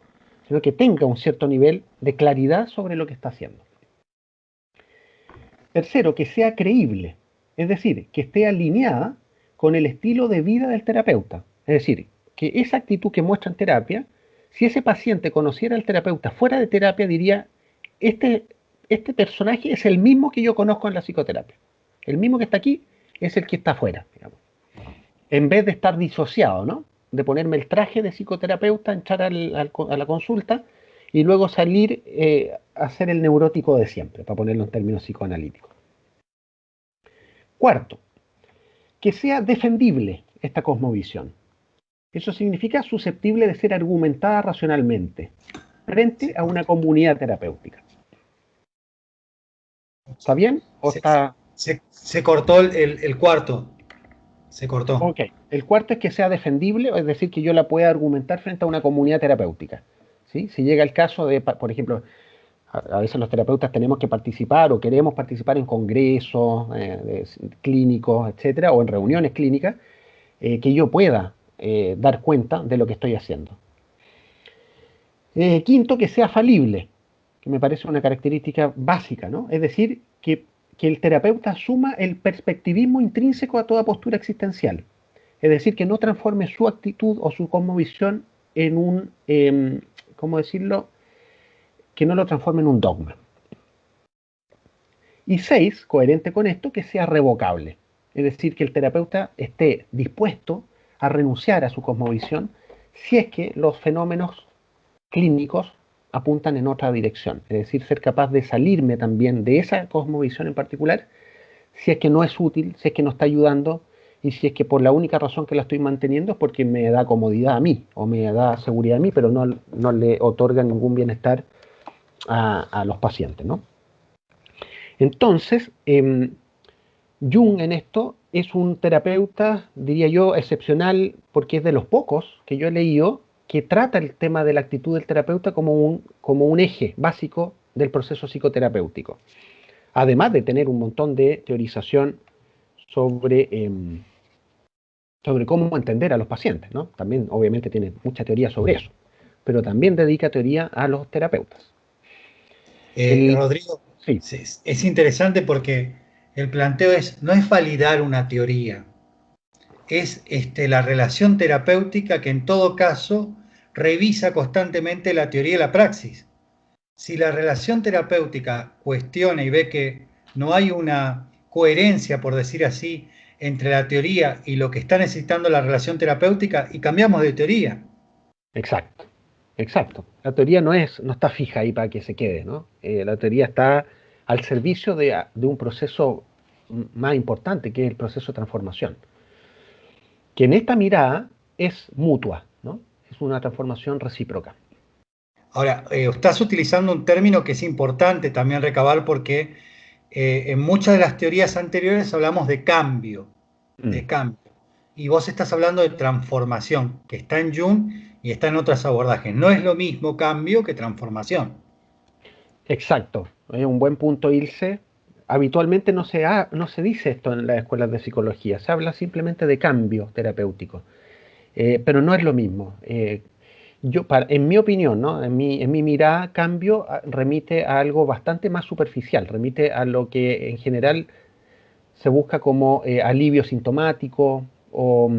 Sino que tenga un cierto nivel de claridad sobre lo que está haciendo. Tercero, que sea creíble, es decir, que esté alineada con el estilo de vida del terapeuta. Es decir, que esa actitud que muestra en terapia, si ese paciente conociera al terapeuta fuera de terapia, diría, este, este personaje es el mismo que yo conozco en la psicoterapia. El mismo que está aquí es el que está afuera, digamos. En vez de estar disociado, ¿no? De ponerme el traje de psicoterapeuta, entrar a la consulta y luego salir a ser el neurótico de siempre, para ponerlo en términos psicoanalíticos. Cuarto, que sea defendible esta cosmovisión. Eso significa susceptible de ser argumentada racionalmente frente a una comunidad terapéutica. ¿Está bien? ¿O está...? Se cortó el cuarto. Se cortó. Ok. El cuarto es que sea defendible, es decir, que yo la pueda argumentar frente a una comunidad terapéutica. ¿Sí? Si llega el caso de, por ejemplo, a veces los terapeutas tenemos que participar o queremos participar en congresos clínicos, etcétera, o en reuniones clínicas, que yo pueda dar cuenta de lo que estoy haciendo. Quinto, que sea falible, que me parece una característica básica, ¿no? Es decir, que el terapeuta asuma el perspectivismo intrínseco a toda postura existencial. Es decir, que no transforme su actitud o su cosmovisión en un, ¿cómo decirlo? Que no lo transforme en un dogma. Y seis, coherente con esto, que sea revocable. Es decir, que el terapeuta esté dispuesto a renunciar a su cosmovisión si es que los fenómenos clínicos apuntan en otra dirección. Es decir, ser capaz de salirme también de esa cosmovisión en particular si es que no es útil, si es que no está ayudando y si es que por la única razón que la estoy manteniendo es porque me da comodidad a mí o me da seguridad a mí, pero no le otorga ningún bienestar a los pacientes, ¿no? Entonces, Jung en esto es un terapeuta, diría yo, excepcional porque es de los pocos que yo he leído que trata el tema de la actitud del terapeuta como un eje básico del proceso psicoterapéutico. Además de tener un montón de teorización sobre, sobre cómo entender a los pacientes, ¿no? También obviamente tiene mucha teoría sobre eso, pero también dedica teoría a los terapeutas. Rodrigo, Sí, es interesante porque el planteo no es validar una teoría, es la relación terapéutica que en todo caso revisa constantemente la teoría y la praxis. Si la relación terapéutica cuestiona y ve que no hay una coherencia, por decir así, entre la teoría y lo que está necesitando la relación terapéutica, y cambiamos de teoría. exacto, exacto. La teoría no está fija ahí para que se quede, ¿no? La teoría está al servicio de un proceso más importante, que es el proceso de transformación, que en esta mirada es mutua, ¿no? Es una transformación recíproca. Ahora, estás utilizando un término que es importante también recabar porque en muchas de las teorías anteriores hablamos de cambio, Mm. de cambio. Y vos estás hablando de transformación, que está en Jung y está en otros abordajes. No es lo mismo cambio que transformación. Exacto, es un buen punto, Ilse. Habitualmente no se dice esto en las escuelas de psicología, se habla simplemente de cambio terapéutico, pero no es lo mismo. En mi opinión, ¿no? En mi mirada, cambio remite a algo bastante más superficial, remite a lo que en general se busca como alivio sintomático o,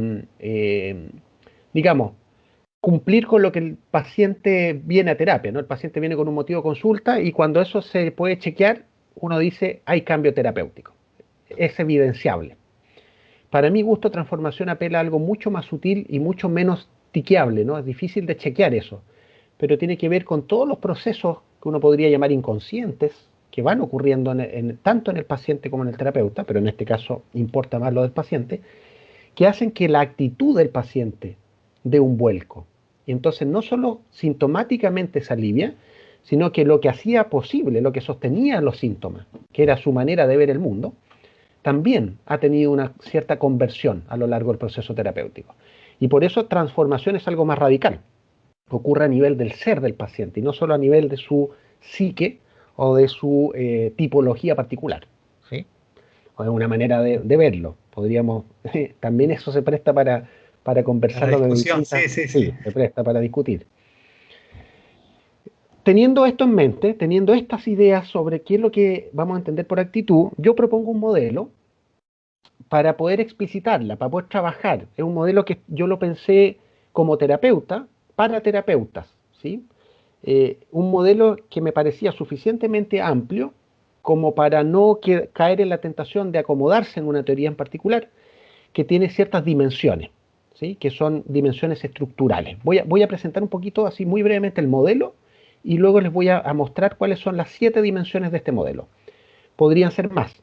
digamos, cumplir con lo que el paciente viene a terapia, ¿no? El paciente viene con un motivo de consulta y cuando eso se puede chequear, uno dice, hay cambio terapéutico. Es evidenciable. Para mi gusto, transformación apela a algo mucho más sutil y mucho menos tiqueable, ¿no? Es difícil de chequear eso, pero tiene que ver con todos los procesos que uno podría llamar inconscientes que van ocurriendo tanto en el paciente como en el terapeuta, pero en este caso importa más lo del paciente, que hacen que la actitud del paciente dé un vuelco. Y entonces no solo sintomáticamente se alivia, sino que lo que hacía posible, lo que sostenía los síntomas, que era su manera de ver el mundo, también ha tenido una cierta conversión a lo largo del proceso terapéutico. Y por eso transformación es algo más radical. Ocurre a nivel del ser del paciente y no solo a nivel de su psique o de su tipología particular. ¿Sí? O es una manera de verlo. Podríamos, también eso se presta para La conversarlo de discusión, distintas, sí, sí, sí. sí, se presta para discutir. Teniendo esto en mente, teniendo estas ideas sobre qué es lo que vamos a entender por actitud, yo propongo un modelo para poder explicitarla, para poder trabajar. Es un modelo que yo lo pensé como terapeuta, para terapeutas, ¿sí? Un modelo que me parecía suficientemente amplio como para no caer en la tentación de acomodarse en una teoría en particular, que tiene ciertas dimensiones, ¿sí? Que son dimensiones estructurales. Voy a presentar un poquito, así muy brevemente, el modelo y luego les voy a mostrar cuáles son las 7 dimensiones de este modelo. Podrían ser más.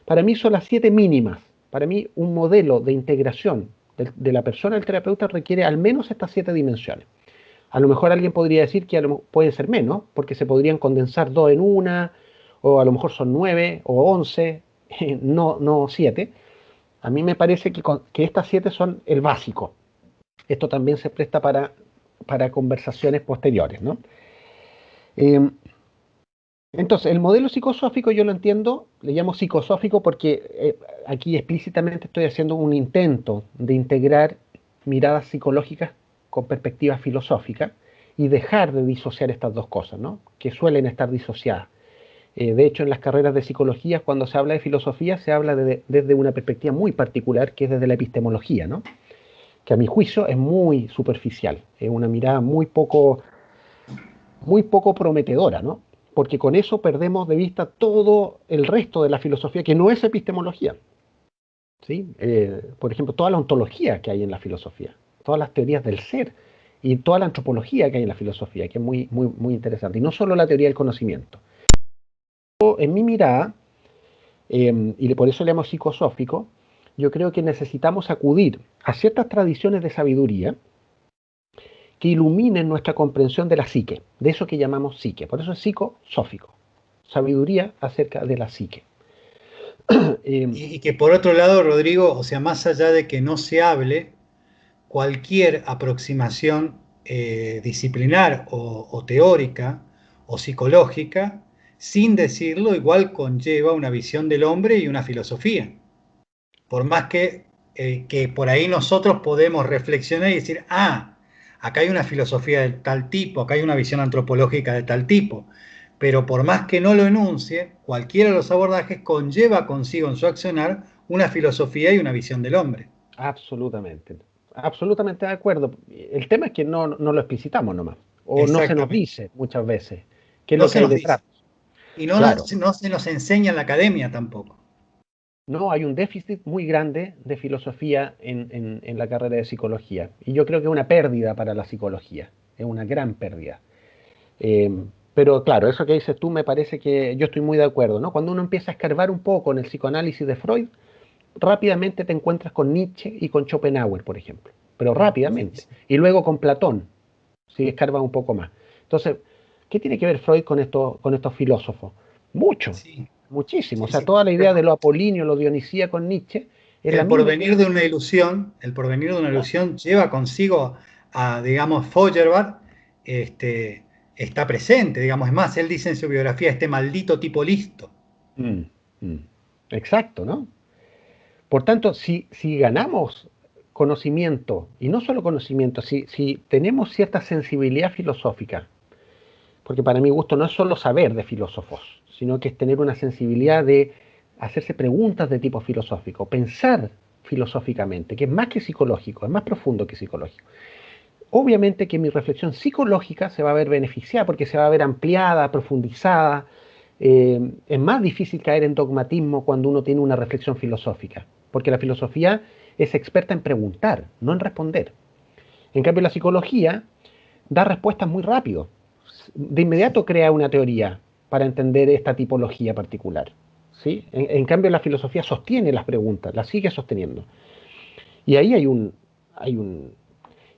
Para mí son las 7 mínimas. Para mí un modelo de integración de la persona del terapeuta requiere al menos estas 7 dimensiones. A lo mejor alguien podría decir que puede ser menos, porque se podrían condensar 2 en una, o a lo mejor son 9 o 11, no 7. A mí me parece que estas 7 son el básico. Esto también se presta para conversaciones posteriores, ¿no? Eh, entonces, el modelo psicosófico yo lo entiendo, le llamo psicosófico porque aquí explícitamente estoy haciendo un intento de integrar miradas psicológicas con perspectiva filosófica y dejar de disociar estas dos cosas, ¿no? Que suelen estar disociadas. De hecho, en las carreras de psicología, cuando se habla de filosofía, se habla desde una perspectiva muy particular, que es desde la epistemología, ¿no? Que a mi juicio es muy superficial, es una mirada muy poco prometedora, ¿no? Porque con eso perdemos de vista todo el resto de la filosofía, que no es epistemología, ¿sí? Por ejemplo, toda la ontología que hay en la filosofía, todas las teorías del ser y toda la antropología que hay en la filosofía, que es muy interesante, y no solo la teoría del conocimiento. En mi mirada, y por eso le llamo psicosófico, yo creo que necesitamos acudir a ciertas tradiciones de sabiduría que iluminen nuestra comprensión de la psique, de eso que llamamos psique. Por eso es psicosófico, sabiduría acerca de la psique. Y que por otro lado, Rodrigo, o sea, más allá de que no se hable, cualquier aproximación disciplinar o teórica o psicológica, sin decirlo, igual conlleva una visión del hombre y una filosofía. Por más que por ahí nosotros podemos reflexionar y decir, ah, acá hay una filosofía de tal tipo, acá hay una visión antropológica de tal tipo, pero por más que no lo enuncie, cualquiera de los abordajes conlleva consigo en su accionar una filosofía y una visión del hombre. Absolutamente, absolutamente de acuerdo. El tema es que no lo explicitamos nomás, o no se nos Exactamente. dice muchas veces qué es No lo que se hay nos detrás. dice. Y Claro, no se nos enseña en la academia tampoco. no, hay un déficit muy grande de filosofía en la carrera de psicología, y yo creo que es una pérdida para la psicología, es una gran pérdida. Eh, pero claro, eso que dices tú me parece que yo estoy muy de acuerdo, ¿no? Cuando uno empieza a escarbar un poco en el psicoanálisis de Freud, rápidamente te encuentras con Nietzsche y con Schopenhauer, por ejemplo, pero Sí, rápidamente. sí. Y luego con Platón, si escarbas un poco más. Entonces, ¿qué tiene que ver Freud con estos filósofos? Mucho, Sí, muchísimo. O sí, sea, sí. toda la idea de lo apolíneo, lo dionisía con Nietzsche, es la misma idea. El porvenir de una Claro. ilusión lleva consigo a, digamos, Feuerbach, está presente, digamos, es más, él dice en su biografía, este maldito tipo listo. Mm, mm. Exacto, ¿no? Por tanto, si ganamos conocimiento, y no solo conocimiento, si tenemos cierta sensibilidad filosófica, porque para mi gusto no es solo saber de filósofos, sino que es tener una sensibilidad de hacerse preguntas de tipo filosófico, pensar filosóficamente, que es más que psicológico, es más profundo que psicológico. obviamente que mi reflexión psicológica se va a ver beneficiada porque se va a ver ampliada, profundizada. Es más difícil caer en dogmatismo cuando uno tiene una reflexión filosófica, porque la filosofía es experta en preguntar, no en responder. En cambio, la psicología da respuestas muy rápido. De inmediato crea una teoría para entender esta tipología particular. ¿Sí? En cambio, la filosofía sostiene las preguntas, las sigue sosteniendo. Y ahí hay un.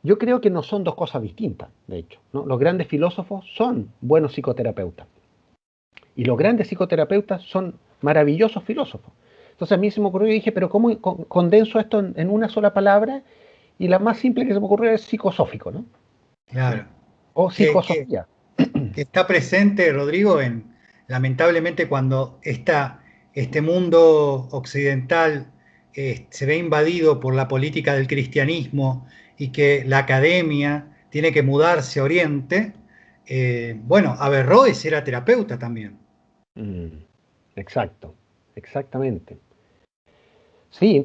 Yo creo que no son dos cosas distintas, de hecho, ¿no? Los grandes filósofos son buenos psicoterapeutas. Y los grandes psicoterapeutas son maravillosos filósofos. Entonces a mí se me ocurrió y dije, pero ¿cómo condenso esto en una sola palabra? Y la más simple que se me ocurrió es psicosófico, ¿no? Claro. O Que psicosofía. está presente, Rodrigo, lamentablemente cuando este mundo occidental se ve invadido por la política del cristianismo y que la academia tiene que mudarse a Oriente. Bueno, Averroes era terapeuta también. Mm, exacto, exactamente. Sí,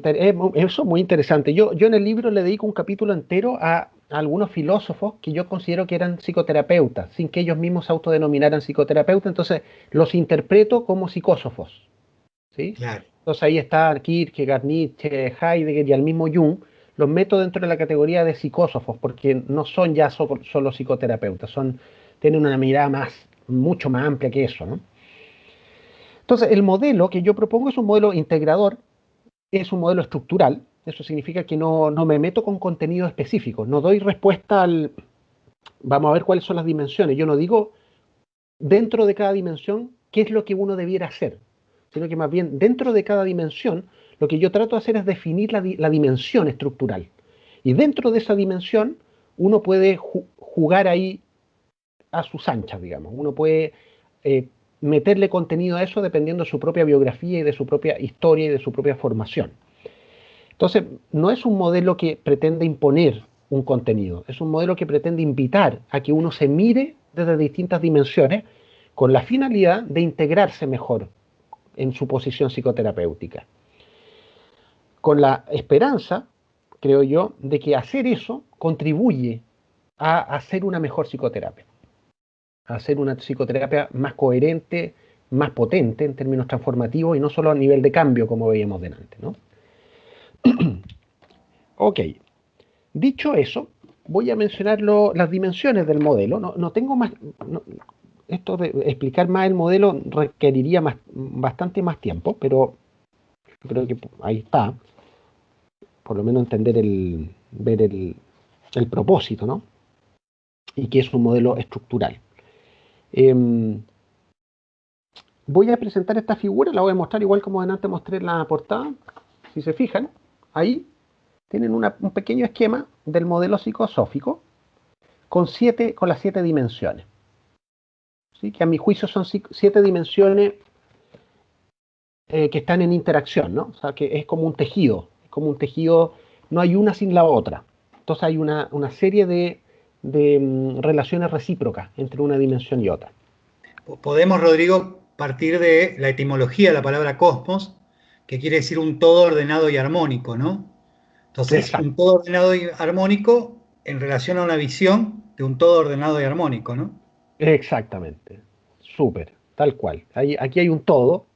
eso es muy interesante. Yo en el libro le dedico un capítulo entero a algunos filósofos que yo considero que eran psicoterapeutas, sin que ellos mismos se autodenominaran psicoterapeutas, entonces los interpreto como psicósofos, ¿sí? Claro. Entonces ahí está Kierkegaard, Nietzsche, Heidegger y al mismo Jung, los meto dentro de la categoría de psicósofos, porque no son ya solo psicoterapeutas, tienen una mirada mucho más amplia que eso, ¿no? Entonces el modelo que yo propongo es un modelo integrador, es un modelo estructural. Eso significa que no me meto con contenido específico, no doy respuesta vamos a ver cuáles son las dimensiones. Yo no digo dentro de cada dimensión qué es lo que uno debiera hacer, sino que más bien dentro de cada dimensión lo que yo trato de hacer es definir la dimensión estructural. Y dentro de esa dimensión uno puede jugar ahí a sus anchas, digamos. Uno puede meterle contenido a eso dependiendo de su propia biografía y de su propia historia y de su propia formación. Entonces, no es un modelo que pretende imponer un contenido, es un modelo que pretende invitar a que uno se mire desde distintas dimensiones con la finalidad de integrarse mejor en su posición psicoterapéutica. Con la esperanza, creo yo, de que hacer eso contribuye a hacer una mejor psicoterapia, a hacer una psicoterapia más coherente, más potente en términos transformativos y no solo a nivel de cambio como veíamos delante, ¿no? Ok, dicho eso, voy a mencionar las dimensiones del modelo. No tengo más. Esto de explicar más el modelo requeriría bastante más tiempo, pero creo que ahí está. Por lo menos ver el propósito, ¿no? Y que es un modelo estructural. Eh, Voy a presentar esta figura, la voy a mostrar igual como antes mostré la portada. Si se fijan, ahí tienen un pequeño esquema del modelo psicosófico con las 7 dimensiones. ¿Sí? Que a mi juicio son 7 dimensiones que están en interacción, ¿no? O sea, que es como un tejido, no hay una sin la otra. Entonces hay una serie de relaciones recíprocas entre una dimensión y otra. Podemos, Rodrigo, partir de la etimología de la palabra cosmos, que quiere decir un todo ordenado y armónico, ¿no? Entonces, un Exacto, todo ordenado y armónico en relación a una visión de un todo ordenado y armónico, ¿no? exactamente. Súper, tal cual. Aquí hay un todo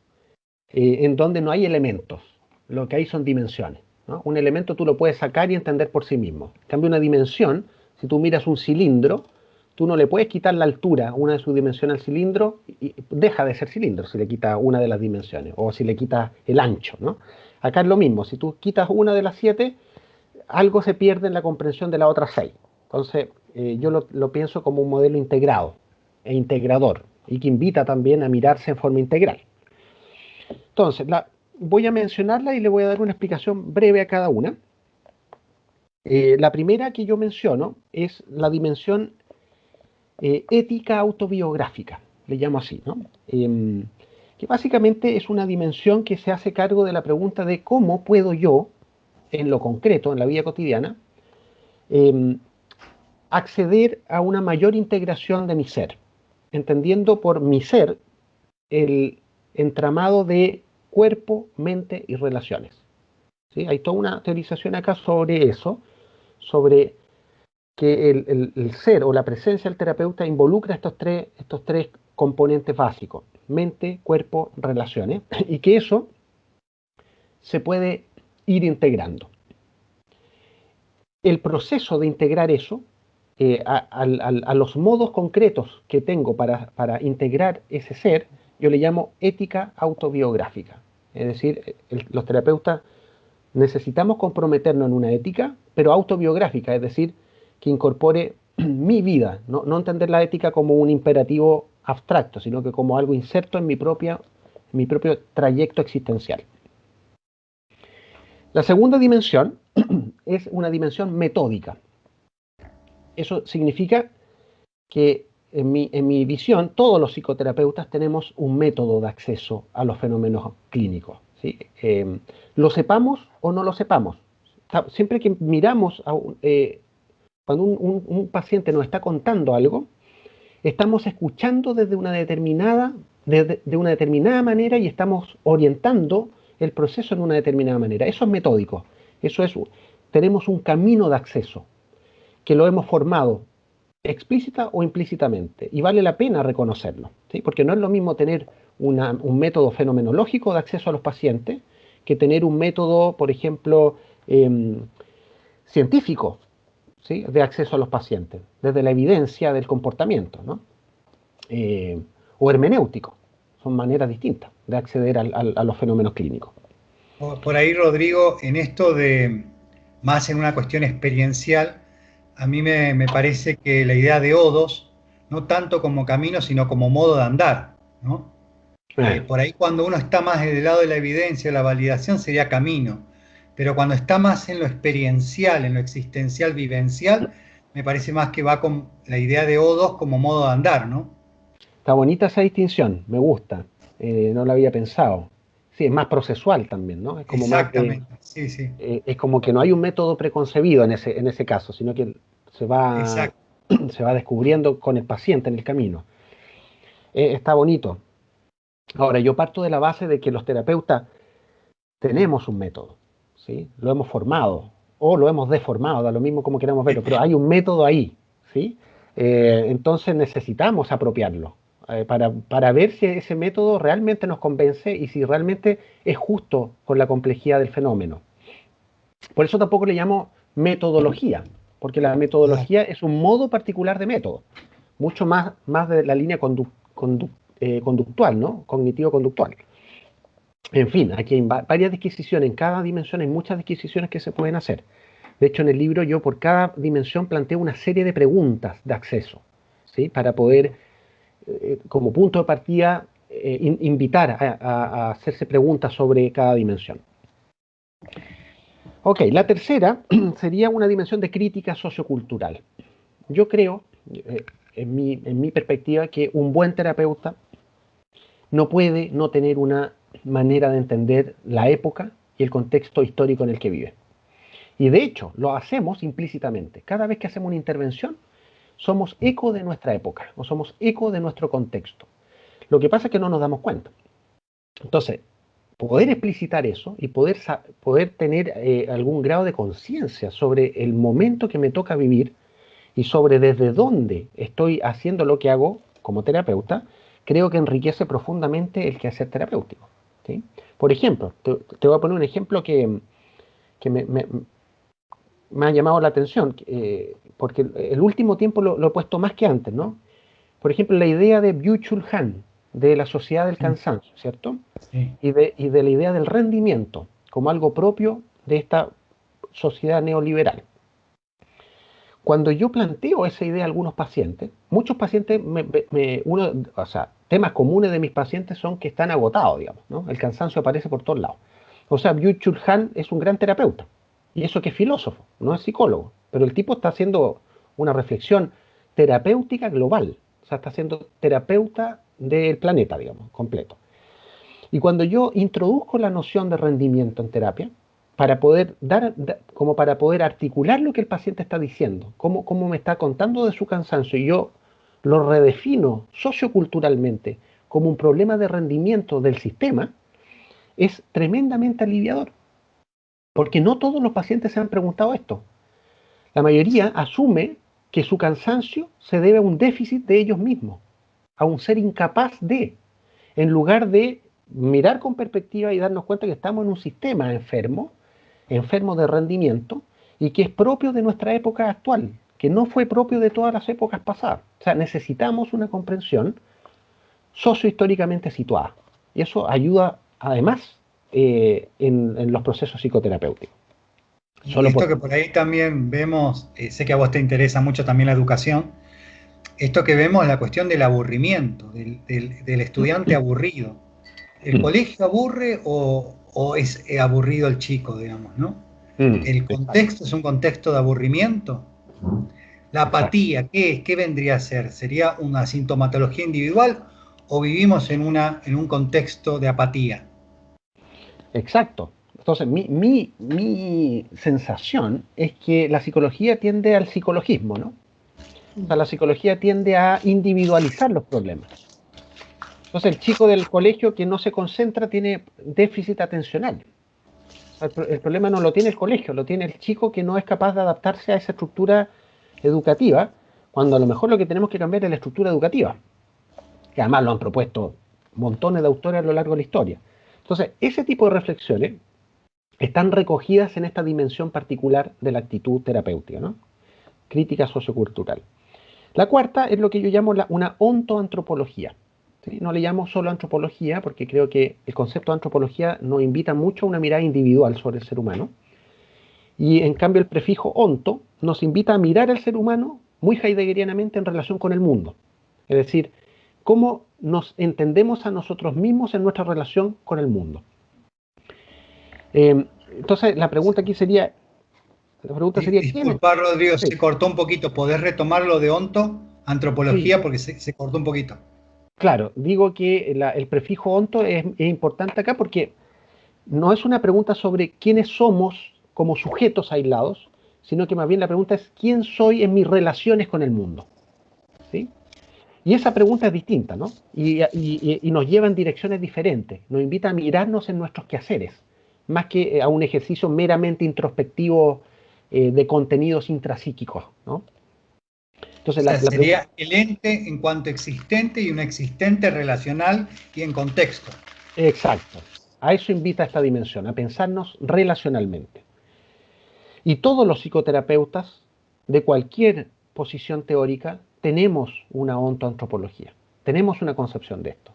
en donde no hay elementos, lo que hay son dimensiones, ¿no? Un elemento tú lo puedes sacar y entender por sí mismo. En cambio, una dimensión, si tú miras un cilindro, tú no le puedes quitar la altura, una de sus dimensiones al cilindro, y deja de ser cilindro si le quitas una de las dimensiones, o si le quitas el ancho, ¿no? Acá es lo mismo, si tú quitas una de las 7, algo se pierde en la comprensión de las otras 6. Entonces, yo lo pienso como un modelo integrado e integrador, y que invita también a mirarse en forma integral. Entonces, voy a mencionarla y le voy a dar una explicación breve a cada una. La primera que yo menciono es la dimensión ética autobiográfica, le llamo así, ¿no? Que básicamente es una dimensión que se hace cargo de la pregunta de cómo puedo yo, en lo concreto, en la vida cotidiana, eh, acceder a una mayor integración de mi ser, entendiendo por mi ser el entramado de cuerpo, mente y relaciones. ¿Sí? Hay toda una teorización acá sobre eso, sobre que el ser o la presencia del terapeuta involucra estos tres componentes básicos: mente, cuerpo, relaciones, y que eso se puede ir integrando. El proceso de integrar eso a los modos concretos que tengo para integrar ese ser, yo le llamo ética autobiográfica. Es decir, los terapeutas necesitamos comprometernos en una ética, pero autobiográfica, es decir, que incorpore mi vida, no entender la ética como un imperativo abstracto, sino que como algo inserto en mi propio trayecto existencial. La segunda dimensión es una dimensión metódica. Eso significa que en mi visión todos los psicoterapeutas tenemos un método de acceso a los fenómenos clínicos, ¿sí? Lo sepamos o no lo sepamos. Siempre que miramos, cuando un paciente nos está contando algo, estamos escuchando desde de una determinada manera y estamos orientando el proceso en una determinada manera. Eso es metódico. Tenemos un camino de acceso que lo hemos formado explícita o implícitamente, y vale la pena reconocerlo, ¿sí? Porque no es lo mismo tener un método fenomenológico de acceso a los pacientes que tener un método, por ejemplo, científico, ¿sí? De acceso a los pacientes, desde la evidencia del comportamiento, ¿no? O hermenéutico. Son maneras distintas de acceder a los fenómenos clínicos. Por ahí, Rodrigo, en esto de más en una cuestión experiencial, a mí me parece que la idea de Odos, no tanto como camino, sino como modo de andar, ¿no? Por ahí cuando uno está más del lado de la evidencia, la validación sería camino, pero cuando está más en lo experiencial, en lo existencial, vivencial, me parece más que va con la idea de Odos como modo de andar, ¿no? Está bonita esa distinción, me gusta, no la había pensado. Sí, es más procesual también, ¿no? Es como más de, Exactamente, sí, sí, es como que no hay un método preconcebido en ese caso, sino que se va, exacto. se va descubriendo con el paciente en el camino. Está bonito. Ahora, yo parto de la base de que los terapeutas tenemos un método, ¿sí? Lo hemos formado o lo hemos deformado, da lo mismo como queramos verlo, pero hay un método ahí, ¿sí? Entonces necesitamos apropiarlo para ver si ese método realmente nos convence y si realmente es justo con la complejidad del fenómeno. Por eso tampoco le llamo metodología, porque la metodología es un modo particular de método, mucho más de la línea conductual, ¿no? Cognitivo-conductual. En fin, aquí hay varias disquisiciones, en cada dimensión hay muchas disquisiciones que se pueden hacer. De hecho, en el libro yo por cada dimensión planteo una serie de preguntas de acceso, ¿sí? Para poder, como punto de partida, invitar a hacerse preguntas sobre cada dimensión. Ok, la tercera sería una dimensión de crítica sociocultural. Yo creo, en mi perspectiva, que un buen terapeuta no puede no tener una manera de entender la época y el contexto histórico en el que vive. Y de hecho, lo hacemos implícitamente. Cada vez que hacemos una intervención, somos eco de nuestra época o somos eco de nuestro contexto. Lo que pasa es que no nos damos cuenta. Entonces, poder explicitar eso y poder tener algún grado de conciencia sobre el momento que me toca vivir y sobre desde dónde estoy haciendo lo que hago como terapeuta, creo que enriquece profundamente el quehacer terapéutico, ¿sí? Por ejemplo, te voy a poner un ejemplo que me ha llamado la atención, porque el último tiempo lo he puesto más que antes, ¿no? Por ejemplo, la idea de Byung-Chul Han, de la sociedad del cansancio, ¿cierto? Sí. Y de la idea del rendimiento como algo propio de esta sociedad neoliberal. Cuando yo planteo esa idea a algunos pacientes, muchos pacientes, o sea, temas comunes de mis pacientes son que están agotados, digamos, ¿no? El cansancio aparece por todos lados. O sea, Byung-Chul Han es un gran terapeuta, y eso que es filósofo, no es psicólogo, pero el tipo está haciendo una reflexión terapéutica global, o sea, está siendo terapeuta del planeta, digamos, completo. Y cuando yo introduzco la noción de rendimiento en terapia, para poder como para poder articular lo que el paciente está diciendo, cómo me está contando de su cansancio, y yo lo redefino socioculturalmente como un problema de rendimiento del sistema, es tremendamente aliviador. Porque no todos los pacientes se han preguntado esto. La mayoría asume que su cansancio se debe a un déficit de ellos mismos, a un ser incapaz de, en lugar de mirar con perspectiva y darnos cuenta que estamos en un sistema enfermo de rendimiento, y que es propio de nuestra época actual, que no fue propio de todas las épocas pasadas. O sea, necesitamos una comprensión sociohistóricamente situada. Y eso ayuda, además, en los procesos psicoterapéuticos. Y esto que por ahí también vemos, sé que a vos te interesa mucho también la educación, esto que vemos es la cuestión del aburrimiento, del estudiante aburrido. ¿El colegio aburre o es aburrido el chico, digamos, ¿no? ¿El contexto es un contexto de aburrimiento? La apatía, ¿qué es? ¿Qué vendría a ser? ¿Sería una sintomatología individual o vivimos en un contexto de apatía? Exacto. Entonces, mi sensación es que la psicología tiende al psicologismo, ¿no? O sea, la psicología tiende a individualizar los problemas. Entonces, el chico del colegio que no se concentra tiene déficit atencional. El problema no lo tiene el colegio, lo tiene el chico que no es capaz de adaptarse a esa estructura educativa, cuando a lo mejor lo que tenemos que cambiar es la estructura educativa, que además lo han propuesto montones de autores a lo largo de la historia. Entonces, ese tipo de reflexiones están recogidas en esta dimensión particular de la actitud terapéutica, ¿no? Crítica sociocultural. La cuarta es lo que yo llamo una ontoantropología. ¿Sí? No le llamo solo antropología porque creo que el concepto de antropología nos invita mucho a una mirada individual sobre el ser humano. Y en cambio el prefijo onto nos invita a mirar al ser humano muy heideggerianamente en relación con el mundo. Es decir, cómo nos entendemos a nosotros mismos en nuestra relación con el mundo. Entonces la pregunta aquí sería, ¿quién es? Disculpa, Rodrigo, Sí, se cortó un poquito. ¿Podés retomar lo de sí, antropología? Porque se cortó un poquito. claro, digo que el prefijo onto es importante acá porque no es una pregunta sobre quiénes somos como sujetos aislados, sino que más bien la pregunta es quién soy en mis relaciones con el mundo. ¿Sí? Y esa pregunta es distinta, ¿no? Y nos lleva en direcciones diferentes, nos invita a mirarnos en nuestros quehaceres, más que a un ejercicio meramente introspectivo de contenidos intrapsíquicos, ¿no? O Entonces, sea, la pregunta... sería el ente en cuanto existente y un existente relacional y en contexto. Exacto. A eso invita esta dimensión, a pensarnos relacionalmente. Y todos los psicoterapeutas de cualquier posición teórica tenemos una ontoantropología, tenemos una concepción de esto.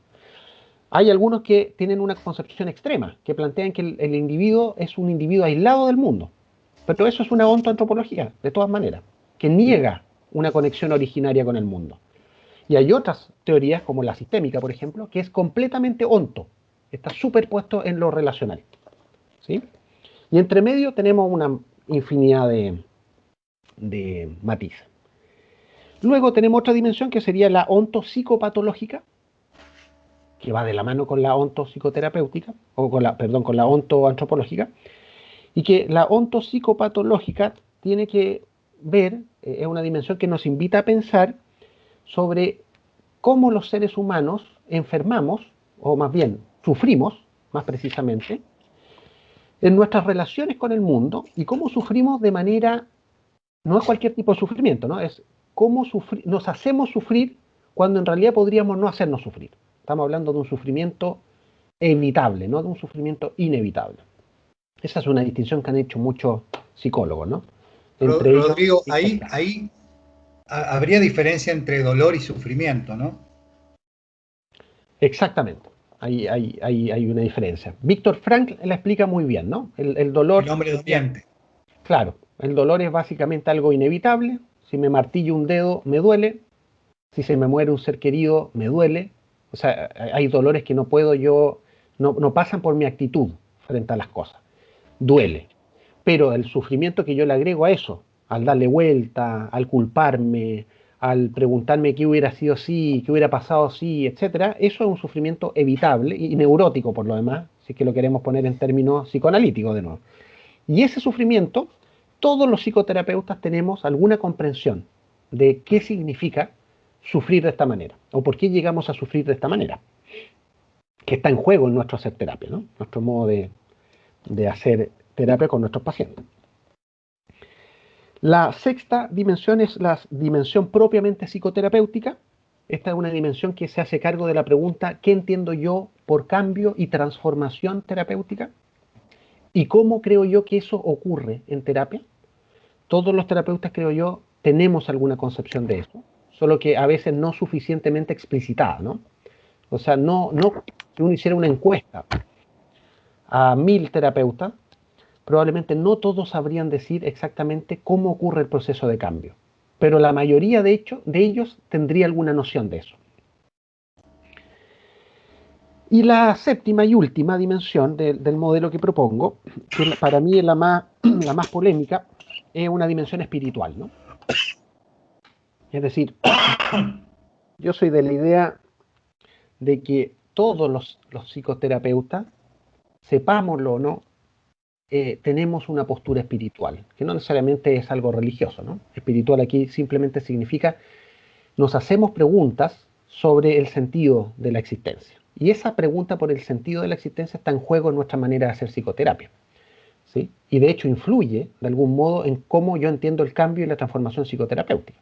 Hay algunos que tienen una concepción extrema, que plantean que el individuo es un individuo aislado del mundo. Pero eso es una ontoantropología, de todas maneras, que niega una conexión originaria con el mundo. Y hay otras teorías, como la sistémica, por ejemplo, que es completamente onto, está superpuesto en lo relacional. ¿Sí? Y entre medio tenemos una infinidad de matices. Luego tenemos otra dimensión que sería la ontopsicopatológica, que va de la mano con la ontopsicoterapéutica, o con la ontoantropológica, y que la ontopsicopatológica tiene que ver, es una dimensión que nos invita a pensar sobre cómo los seres humanos enfermamos, o más bien sufrimos, más precisamente, en nuestras relaciones con el mundo y cómo sufrimos de manera, no es cualquier tipo de sufrimiento, ¿no? Es cómo nos hacemos sufrir cuando en realidad podríamos no hacernos sufrir. Estamos hablando de un sufrimiento evitable, no de un sufrimiento inevitable. Esa es una distinción que han hecho muchos psicólogos, ¿no? Entre ellos, Rodrigo, Víctor Frank. ahí habría diferencia entre dolor y sufrimiento, ¿no? Exactamente. Hay una diferencia. Víctor Frank la explica muy bien, ¿no? El El dolor, hombre doliente. claro, el dolor es básicamente algo inevitable. Si me martillo un dedo, me duele. Si se me muere un ser querido, me duele. O sea, hay dolores que no puedo yo, no pasan por mi actitud frente a las cosas. Duele. Pero el sufrimiento que yo le agrego a eso, al darle vuelta, al culparme, al preguntarme qué hubiera sido si, qué hubiera pasado si, etcétera, eso es un sufrimiento evitable y neurótico por lo demás, si es que lo queremos poner en términos psicoanalíticos de nuevo. Y ese sufrimiento, todos los psicoterapeutas tenemos alguna comprensión de qué significa sufrir de esta manera, o por qué llegamos a sufrir de esta manera, que está en juego en nuestro hacer terapia, ¿no? Nuestro modo de hacer terapia con nuestros pacientes. La sexta dimensión es la dimensión propiamente psicoterapéutica. Esta es una dimensión que se hace cargo de la pregunta ¿qué entiendo yo por cambio y transformación terapéutica? ¿Y cómo creo yo que eso ocurre en terapia? Todos los terapeutas, creo yo, tenemos alguna concepción de eso, solo que a veces no suficientemente explicitada, ¿no? O sea, si uno hiciera una encuesta a 1000 terapeutas, probablemente no todos sabrían decir exactamente cómo ocurre el proceso de cambio, pero la mayoría de ellos tendría alguna noción de eso. Y la séptima y última dimensión del modelo que propongo, que para mí es la más polémica, es una dimensión espiritual, ¿no? Es decir, yo soy de la idea de que todos los psicoterapeutas, sepámoslo o no, tenemos una postura espiritual, que no necesariamente es algo religioso, ¿no? Espiritual aquí simplemente significa nos hacemos preguntas sobre el sentido de la existencia. Y esa pregunta por el sentido de la existencia está en juego en nuestra manera de hacer psicoterapia, ¿sí? Y de hecho influye de algún modo en cómo yo entiendo el cambio y la transformación psicoterapéutica.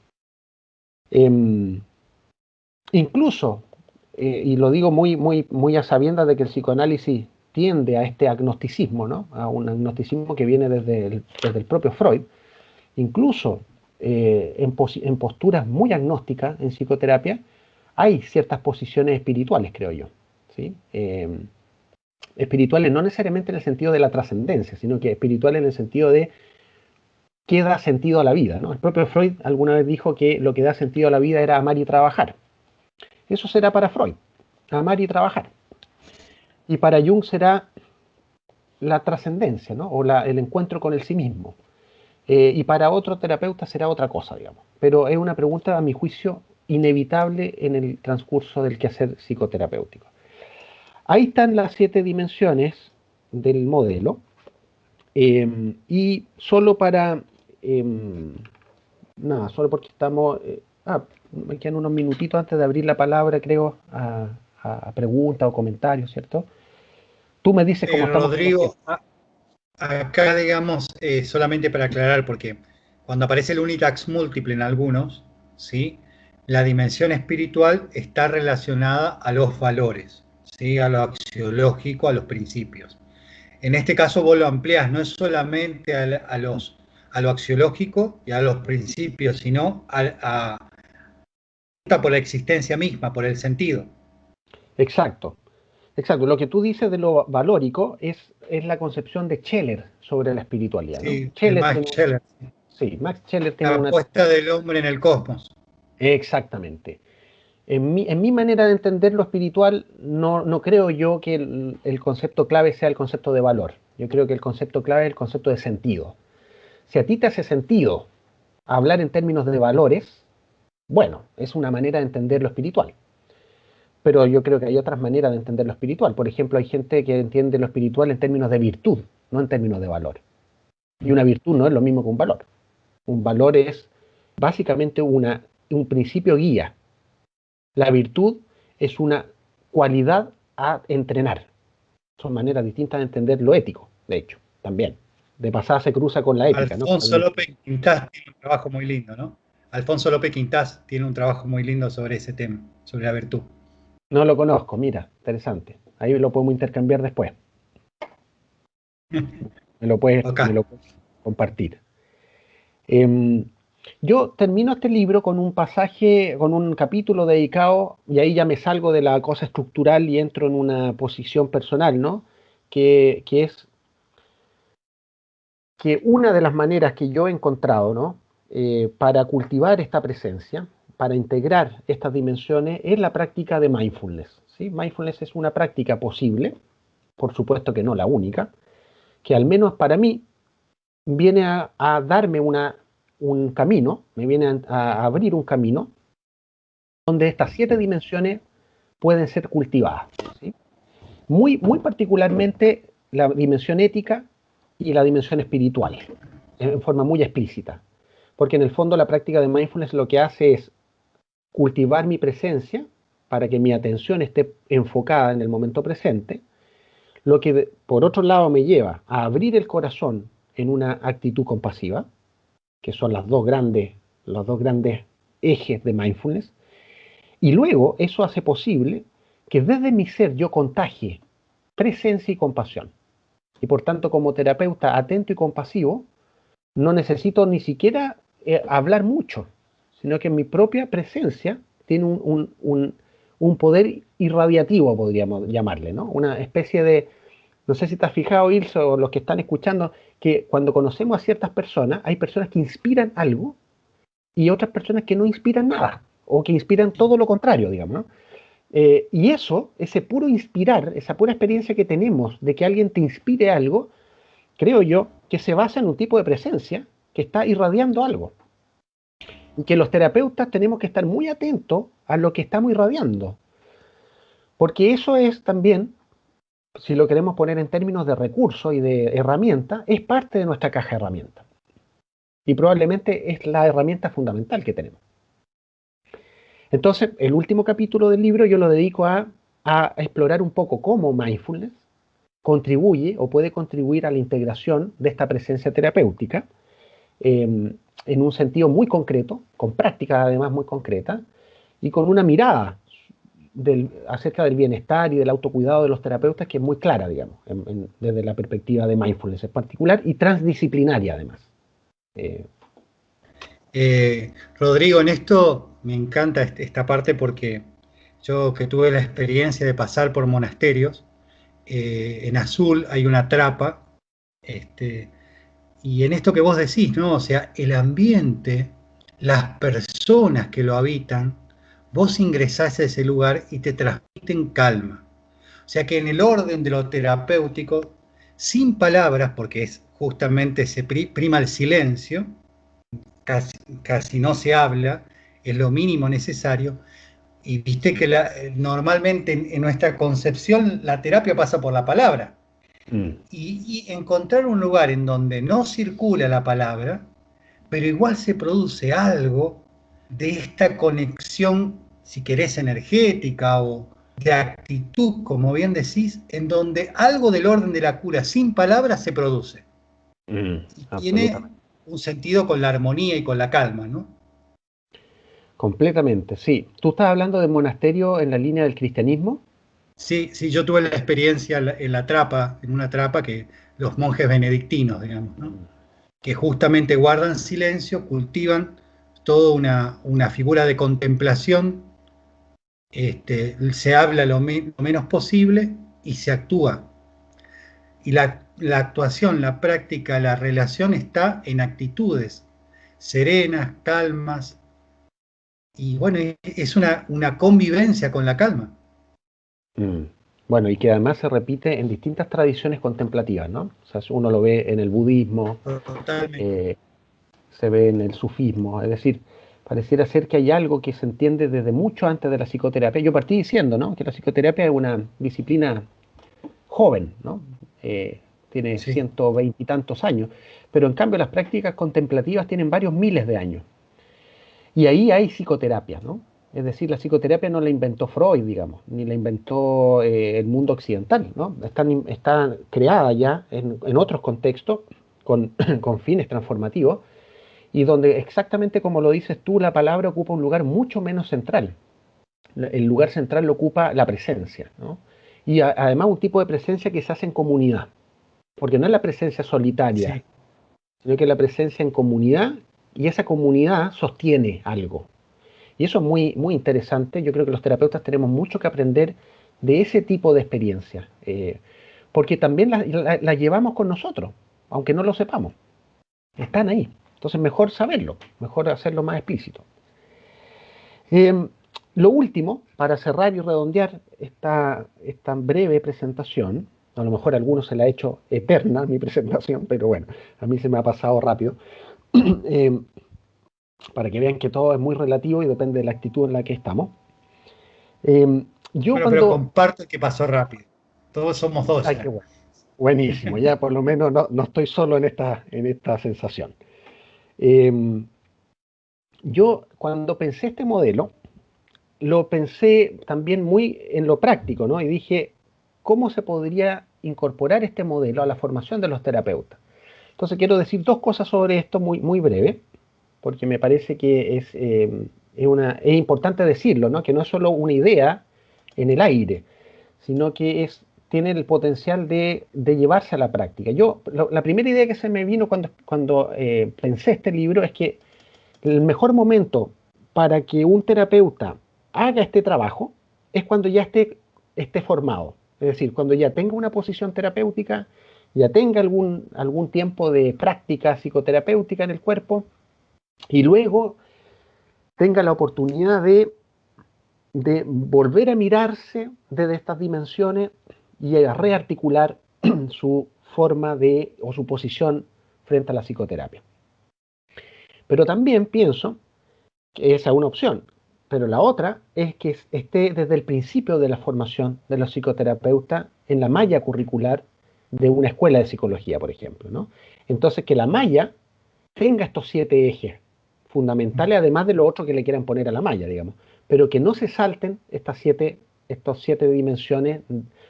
Incluso, y lo digo muy a sabiendas de que el psicoanálisis tiende a este agnosticismo, ¿no? A un agnosticismo que viene desde el propio Freud, incluso en posturas muy agnósticas en psicoterapia, hay ciertas posiciones espirituales, creo yo, ¿sí? Espirituales no necesariamente en el sentido de la trascendencia, sino que espirituales en el sentido de qué da sentido a la vida, ¿no? El propio Freud alguna vez dijo que lo que da sentido a la vida era amar y trabajar. Eso será para Freud, amar y trabajar. Y para Jung será la trascendencia, ¿no? O el encuentro con el sí mismo. Y para otro terapeuta será otra cosa, digamos. Pero es una pregunta, a mi juicio, inevitable en el transcurso del quehacer psicoterapéutico. Ahí están las 7 dimensiones del modelo. Y solo para... nada, solo porque estamos... me quedan unos minutitos antes de abrir la palabra, creo, a preguntas o comentarios, ¿cierto? Tú me dices cómo estamos. Rodrigo, acá digamos, solamente para aclarar, porque cuando aparece el unitax múltiple en algunos, ¿sí? La dimensión espiritual está relacionada a los valores, ¿sí? A lo axiológico, a los principios. En este caso vos lo ampliás, no es solamente a lo axiológico y a los principios, sino por la existencia misma, por el sentido. Exacto, exacto. Lo que tú dices de lo valórico es la concepción de Scheller sobre la espiritualidad, ¿no? Sí, de Scheller Max tiene, Scheler. sí, Max Scheller tiene La una... apuesta del hombre en el cosmos. Exactamente. En mi manera de entender lo espiritual, no creo yo que el concepto clave sea el concepto de valor. Yo creo que el concepto clave es el concepto de sentido. Si a ti te hace sentido hablar en términos de valores, bueno, es una manera de entender lo espiritual. Pero yo creo que hay otras maneras de entender lo espiritual. Por ejemplo, hay gente que entiende lo espiritual en términos de virtud, no en términos de valor. Y una virtud no es lo mismo que un valor. Un valor es básicamente un principio guía. La virtud es una cualidad a entrenar. Son maneras distintas de entender lo ético, de hecho, también. De pasada se cruza con la ética, ¿no? Alfonso López Quintás tiene un trabajo muy lindo, ¿no? Alfonso López Quintás tiene un trabajo muy lindo sobre ese tema, sobre la virtud. No lo conozco, mira, interesante. Ahí lo podemos intercambiar después. Me lo puedes compartir. Yo termino este libro con un pasaje, con un capítulo dedicado, y ahí ya me salgo de la cosa estructural y entro en una posición personal, ¿no? Que es que una de las maneras que yo he encontrado, ¿no? Para cultivar esta presencia, para integrar estas dimensiones, es la práctica de mindfulness, ¿sí? Mindfulness es una práctica posible, por supuesto que no la única, que al menos para mí viene a darme un camino, me viene a abrir un camino donde estas 7 dimensiones pueden ser cultivadas, ¿sí? Muy particularmente la dimensión ética y la dimensión espiritual, en forma muy explícita. Porque en el fondo la práctica de mindfulness lo que hace es cultivar mi presencia para que mi atención esté enfocada en el momento presente, lo que por otro lado me lleva a abrir el corazón en una actitud compasiva, que son los dos grandes ejes de mindfulness, y luego eso hace posible que desde mi ser yo contagie presencia y compasión. Y por tanto, como terapeuta atento y compasivo, no necesito ni siquiera hablar mucho, sino que mi propia presencia tiene un poder irradiativo, podríamos llamarle, ¿no? Una especie de, no sé si te has fijado, Ilse, o los que están escuchando, que cuando conocemos a ciertas personas, hay personas que inspiran algo y otras personas que no inspiran nada, o que inspiran todo lo contrario, digamos, ¿no? Y eso, ese puro inspirar, esa pura experiencia que tenemos de que alguien te inspire algo, creo yo que se basa en un tipo de presencia que está irradiando algo. Y que los terapeutas tenemos que estar muy atentos a lo que estamos irradiando. Porque eso es también, si lo queremos poner en términos de recursos y de herramientas, es parte de nuestra caja de herramientas. Y probablemente es la herramienta fundamental que tenemos. Entonces, el último capítulo del libro yo lo dedico a explorar un poco cómo mindfulness contribuye o puede contribuir a la integración de esta presencia terapéutica en un sentido muy concreto, con prácticas además muy concretas y con una mirada acerca del bienestar y del autocuidado de los terapeutas que es muy clara, digamos, desde la perspectiva de mindfulness en particular y transdisciplinaria además. Rodrigo, en esto me encanta esta parte porque yo que tuve la experiencia de pasar por monasterios, en Azul hay una trapa, y en esto que vos decís, ¿no? O sea, el ambiente, las personas que lo habitan, vos ingresás a ese lugar y te transmiten calma. O sea que en el orden de lo terapéutico, sin palabras, porque es justamente se prima el silencio, casi no se habla, es lo mínimo necesario, y viste que normalmente en nuestra concepción la terapia pasa por la palabra. Y encontrar un lugar en donde no circula la palabra, pero igual se produce algo de esta conexión, si querés, energética o de actitud, como bien decís, en donde algo del orden de la cura sin palabras se produce. Y tiene un sentido con la armonía y con la calma, ¿no? Completamente, sí. ¿Tú estás hablando de monasterio en la línea del cristianismo? Sí, sí, yo tuve la experiencia en la trapa, en una trapa que los monjes benedictinos, digamos, ¿no? Que justamente guardan silencio, cultivan toda una figura de contemplación, se habla lo menos posible y se actúa. Y la actuación, la práctica, la relación está en actitudes serenas, calmas, y bueno, es una convivencia con la calma. Bueno, y que además se repite en distintas tradiciones contemplativas, ¿no? O sea, uno lo ve en el budismo, se ve en el sufismo, es decir, pareciera ser que hay algo que se entiende desde mucho antes de la psicoterapia. Yo partí diciendo, ¿no?, que la psicoterapia es una disciplina joven, ¿no? Tiene Sí. 120 y tantos años, pero en cambio las prácticas contemplativas tienen varios miles de años. Y ahí hay psicoterapia, ¿no? Es decir, la psicoterapia no la inventó Freud, digamos, ni la inventó el mundo occidental, ¿no? Está creada ya en otros contextos con, con fines transformativos y donde exactamente como lo dices tú, la palabra ocupa un lugar mucho menos central. El lugar central lo ocupa la presencia, ¿no? Y además un tipo de presencia que se hace en comunidad, porque no es la presencia solitaria, Sí. sino que es la presencia en comunidad y esa comunidad sostiene algo. Y eso es muy, muy interesante. Yo creo que los terapeutas tenemos mucho que aprender de ese tipo de experiencias, porque también las llevamos con nosotros, aunque no lo sepamos. Están ahí. Entonces mejor saberlo, mejor hacerlo más explícito. Lo último, para cerrar y redondear esta breve presentación, a lo mejor a algunos se la ha hecho eterna mi presentación, pero bueno, a mí se me ha pasado rápido, para que vean que todo es muy relativo y depende de la actitud en la que estamos. Yo Bueno, pero cuando... comparto que pasó rápido. Todos somos dos Ay, qué ya. bueno. Buenísimo, ya por lo menos no estoy solo en esta sensación. Yo cuando pensé este modelo, lo pensé también muy en lo práctico, ¿no? Y dije, ¿cómo se podría incorporar este modelo a la formación de los terapeutas? Entonces quiero decir dos cosas sobre esto muy, muy breve. porque me parece que es importante decirlo, ¿no? Que no es solo una idea en el aire, sino que tiene el potencial de llevarse a la práctica. La primera idea que se me vino cuando pensé este libro es que el mejor momento para que un terapeuta haga este trabajo es cuando ya esté formado. Es decir, cuando ya tenga una posición terapéutica, ya tenga algún tiempo de práctica psicoterapéutica en el cuerpo y luego tenga la oportunidad de volver a mirarse desde estas dimensiones y a rearticular su forma o su posición frente a la psicoterapia. Pero también pienso que esa es una opción, pero la otra es que esté desde el principio de la formación de los psicoterapeutas en la malla curricular de una escuela de psicología, por ejemplo, ¿no? Entonces, que la malla tenga estos 7 ejes fundamentales, además de lo otro que le quieran poner a la malla, digamos, pero que no se salten estos 7 dimensiones,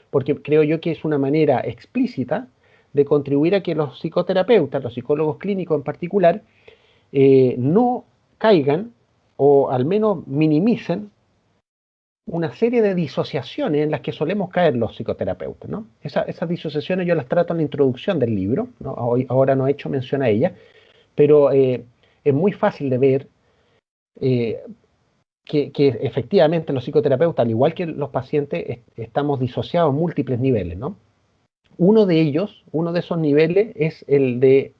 porque creo yo que es una manera explícita de contribuir a que los psicoterapeutas, los psicólogos clínicos en particular, no caigan o al menos minimicen una serie de disociaciones en las que solemos caer los psicoterapeutas, ¿no? Esas disociaciones yo las trato en la introducción del libro, ¿no? Ahora no he hecho mención a ellas, pero es muy fácil de ver eh, que efectivamente los psicoterapeutas, al igual que los pacientes, estamos disociados a múltiples niveles, ¿no? Uno de esos niveles es el de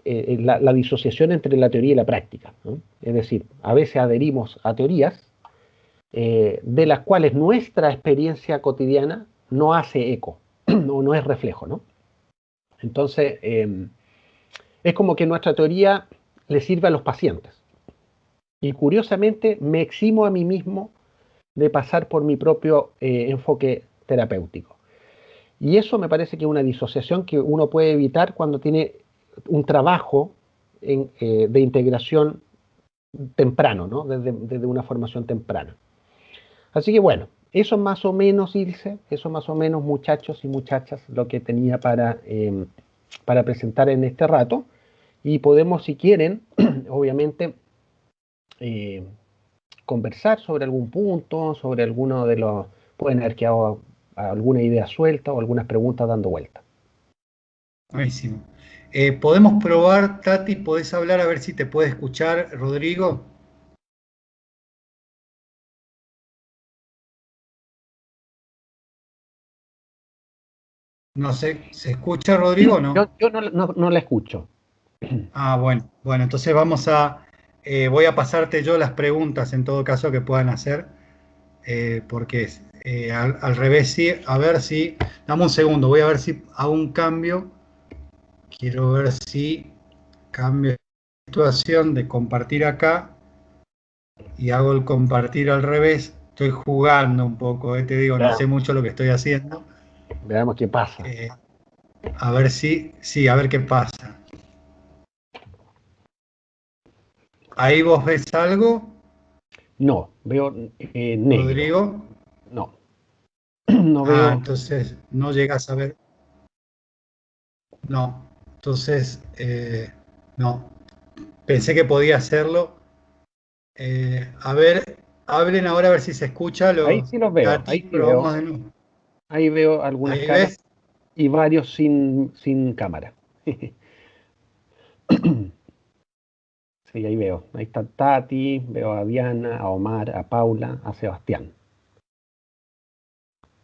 la disociación entre la teoría y la práctica, ¿no? Es decir, a veces adherimos a teorías de las cuales nuestra experiencia cotidiana no hace eco, no es reflejo, ¿no? Entonces, es como que nuestra teoría le sirve a los pacientes. Y curiosamente me eximo a mí mismo de pasar por mi propio enfoque terapéutico. Y eso me parece que es una disociación que uno puede evitar cuando tiene un trabajo de integración temprano, ¿no? Desde una formación temprana. Así que bueno, eso más o menos, Ilse, eso más o menos, muchachos y muchachas, lo que tenía para presentar en este rato. Y podemos, si quieren, obviamente, eh, conversar sobre algún punto, sobre alguno de los... Pueden haber quedado alguna idea suelta o algunas preguntas dando vuelta. Buenísimo. ¿Podemos probar, Tati? ¿Podés hablar a ver si te puede escuchar, Rodrigo? No sé, ¿se escucha, Rodrigo, o Yo, no? yo no la escucho. Ah, bueno, entonces voy a pasarte yo las preguntas en todo caso que puedan hacer, porque al revés, sí, a ver si, dame un segundo, voy a ver si hago un cambio, quiero ver si cambio de situación de compartir acá y hago el compartir al revés, estoy jugando un poco, te digo, no sé Veamos, mucho lo que estoy haciendo, veamos qué pasa. eh, a ver si, sí, a ver qué pasa. ¿Ahí vos ves algo, No, veo negro. Rodrigo? No, no Ah, veo. entonces no llegas a ver. No, entonces no. Pensé que podía hacerlo. A ver, hablen ahora a ver si se escucha. Ahí sí los veo, Tati, ahí sí veo. probamos de nuevo. Ahí veo algunas Ahí caras ves. y varios sin cámara. Sí, ahí veo. Ahí está Tati, veo a Diana, a Omar, a Paula, a Sebastián.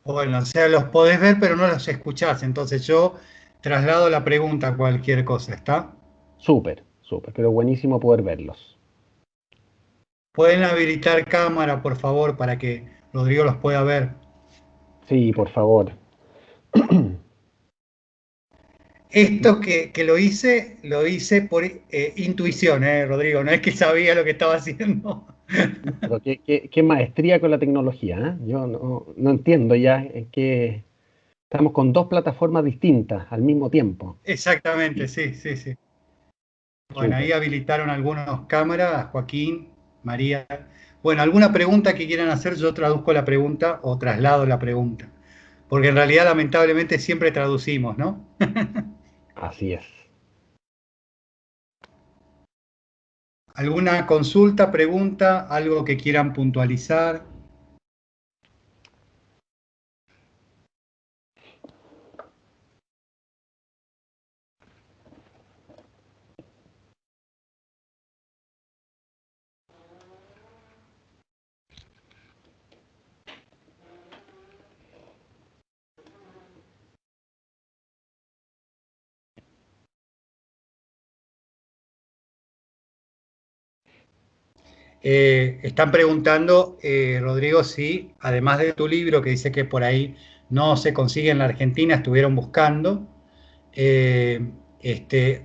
Bueno, o sea, los podés ver, pero no los escuchás. Entonces yo traslado la pregunta a cualquier cosa, ¿está? Súper, súper, pero buenísimo poder verlos. Pueden habilitar cámara, por favor, para que Rodrigo los pueda ver. Sí, por favor. Esto que lo hice por intuición, Rodrigo. No es que sabía lo que estaba haciendo. Pero qué maestría con la tecnología, ¿eh? Yo no entiendo ya que estamos con dos plataformas distintas al mismo tiempo. Exactamente, sí, sí, sí. Bueno, Súper. ahí habilitaron algunas cámaras, Joaquín, María. Bueno, ¿alguna pregunta que quieran hacer? Yo traduzco la pregunta o traslado la pregunta. Porque en realidad, lamentablemente, siempre traducimos, ¿no? Así es. ¿Alguna consulta, pregunta, algo que quieran puntualizar? Están preguntando, Rodrigo, si además de tu libro, que dice que por ahí no se consigue en la Argentina, estuvieron buscando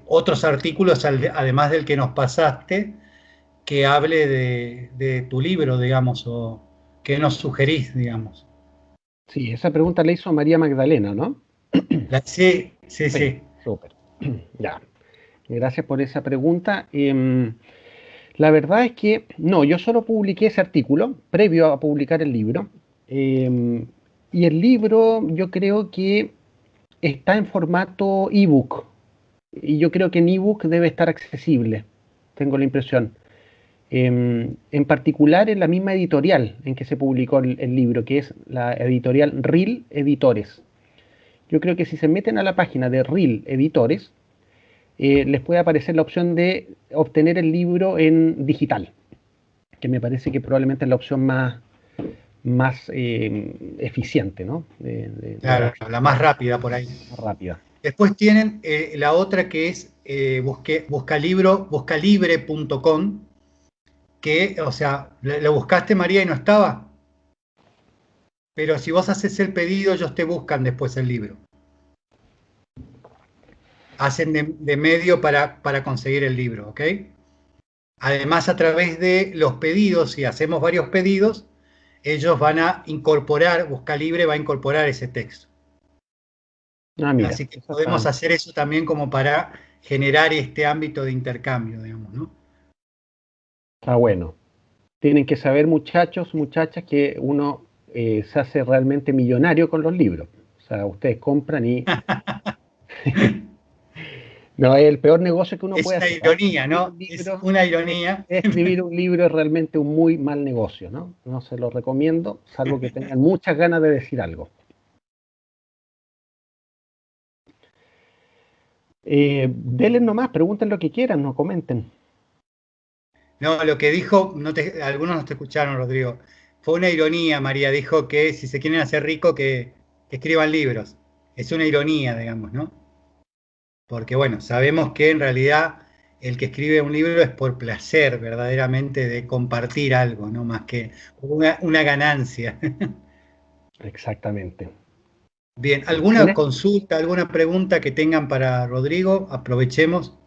otros artículos, además del que nos pasaste, que hable de tu libro, digamos, o que nos sugerís, digamos. Sí, esa pregunta la hizo María Magdalena, ¿no? Sí, sí, Sí, sí. súper. Ya. Gracias por esa pregunta. La verdad es que no, yo solo publiqué ese artículo previo a publicar el libro. em, y el libro yo creo que está en formato ebook. Y yo creo que en ebook debe estar accesible, tengo la impresión. En particular en la misma editorial en que se publicó el libro, que es la editorial RIL Editores. Yo creo que si se meten a la página de RIL Editores, les puede aparecer la opción de obtener el libro en digital, que me parece que probablemente es la opción más eficiente, ¿no? Claro, la más rápida por ahí. Más rápida. Después tienen la otra que es buscalibre.com, que, o sea, lo buscaste, María, y no estaba, pero si vos haces el pedido, ellos te buscan después el libro. Hacen de medio para conseguir el libro, ¿ok? Además, a través de los pedidos, si hacemos varios pedidos, ellos van a incorporar, Buscalibre va a incorporar ese texto. Ah, mira, Así que esa podemos está, hacer eso también como para generar este ámbito de intercambio, digamos, ¿no? está bueno. Tienen que saber, muchachos, muchachas, que uno se hace realmente millonario con los libros. O sea, ustedes compran y no, es el peor negocio que uno Es puede una hacer, ¿ah? ironía, Escribir ¿no? un Es libro, una ironía. escribir un libro es realmente un muy mal negocio, ¿no? No se lo recomiendo, salvo que tengan muchas ganas de decir algo. Denle nomás, pregunten lo que quieran, no comenten. No, lo que dijo, algunos no te escucharon, Rodrigo. Fue una ironía, María. Dijo que si se quieren hacer ricos, que escriban libros. Es una ironía, digamos, ¿no? Porque, bueno, sabemos que en realidad el que escribe un libro es por placer, verdaderamente, de compartir algo, ¿no? Más que una ganancia. Exactamente. Bien, En ¿alguna es- consulta, alguna pregunta que tengan para Rodrigo? Aprovechemos.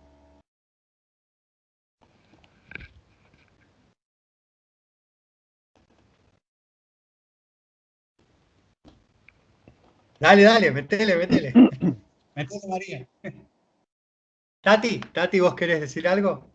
Dale, dale, metele, metele. Metele, María. Tati, ¿vos querés decir algo?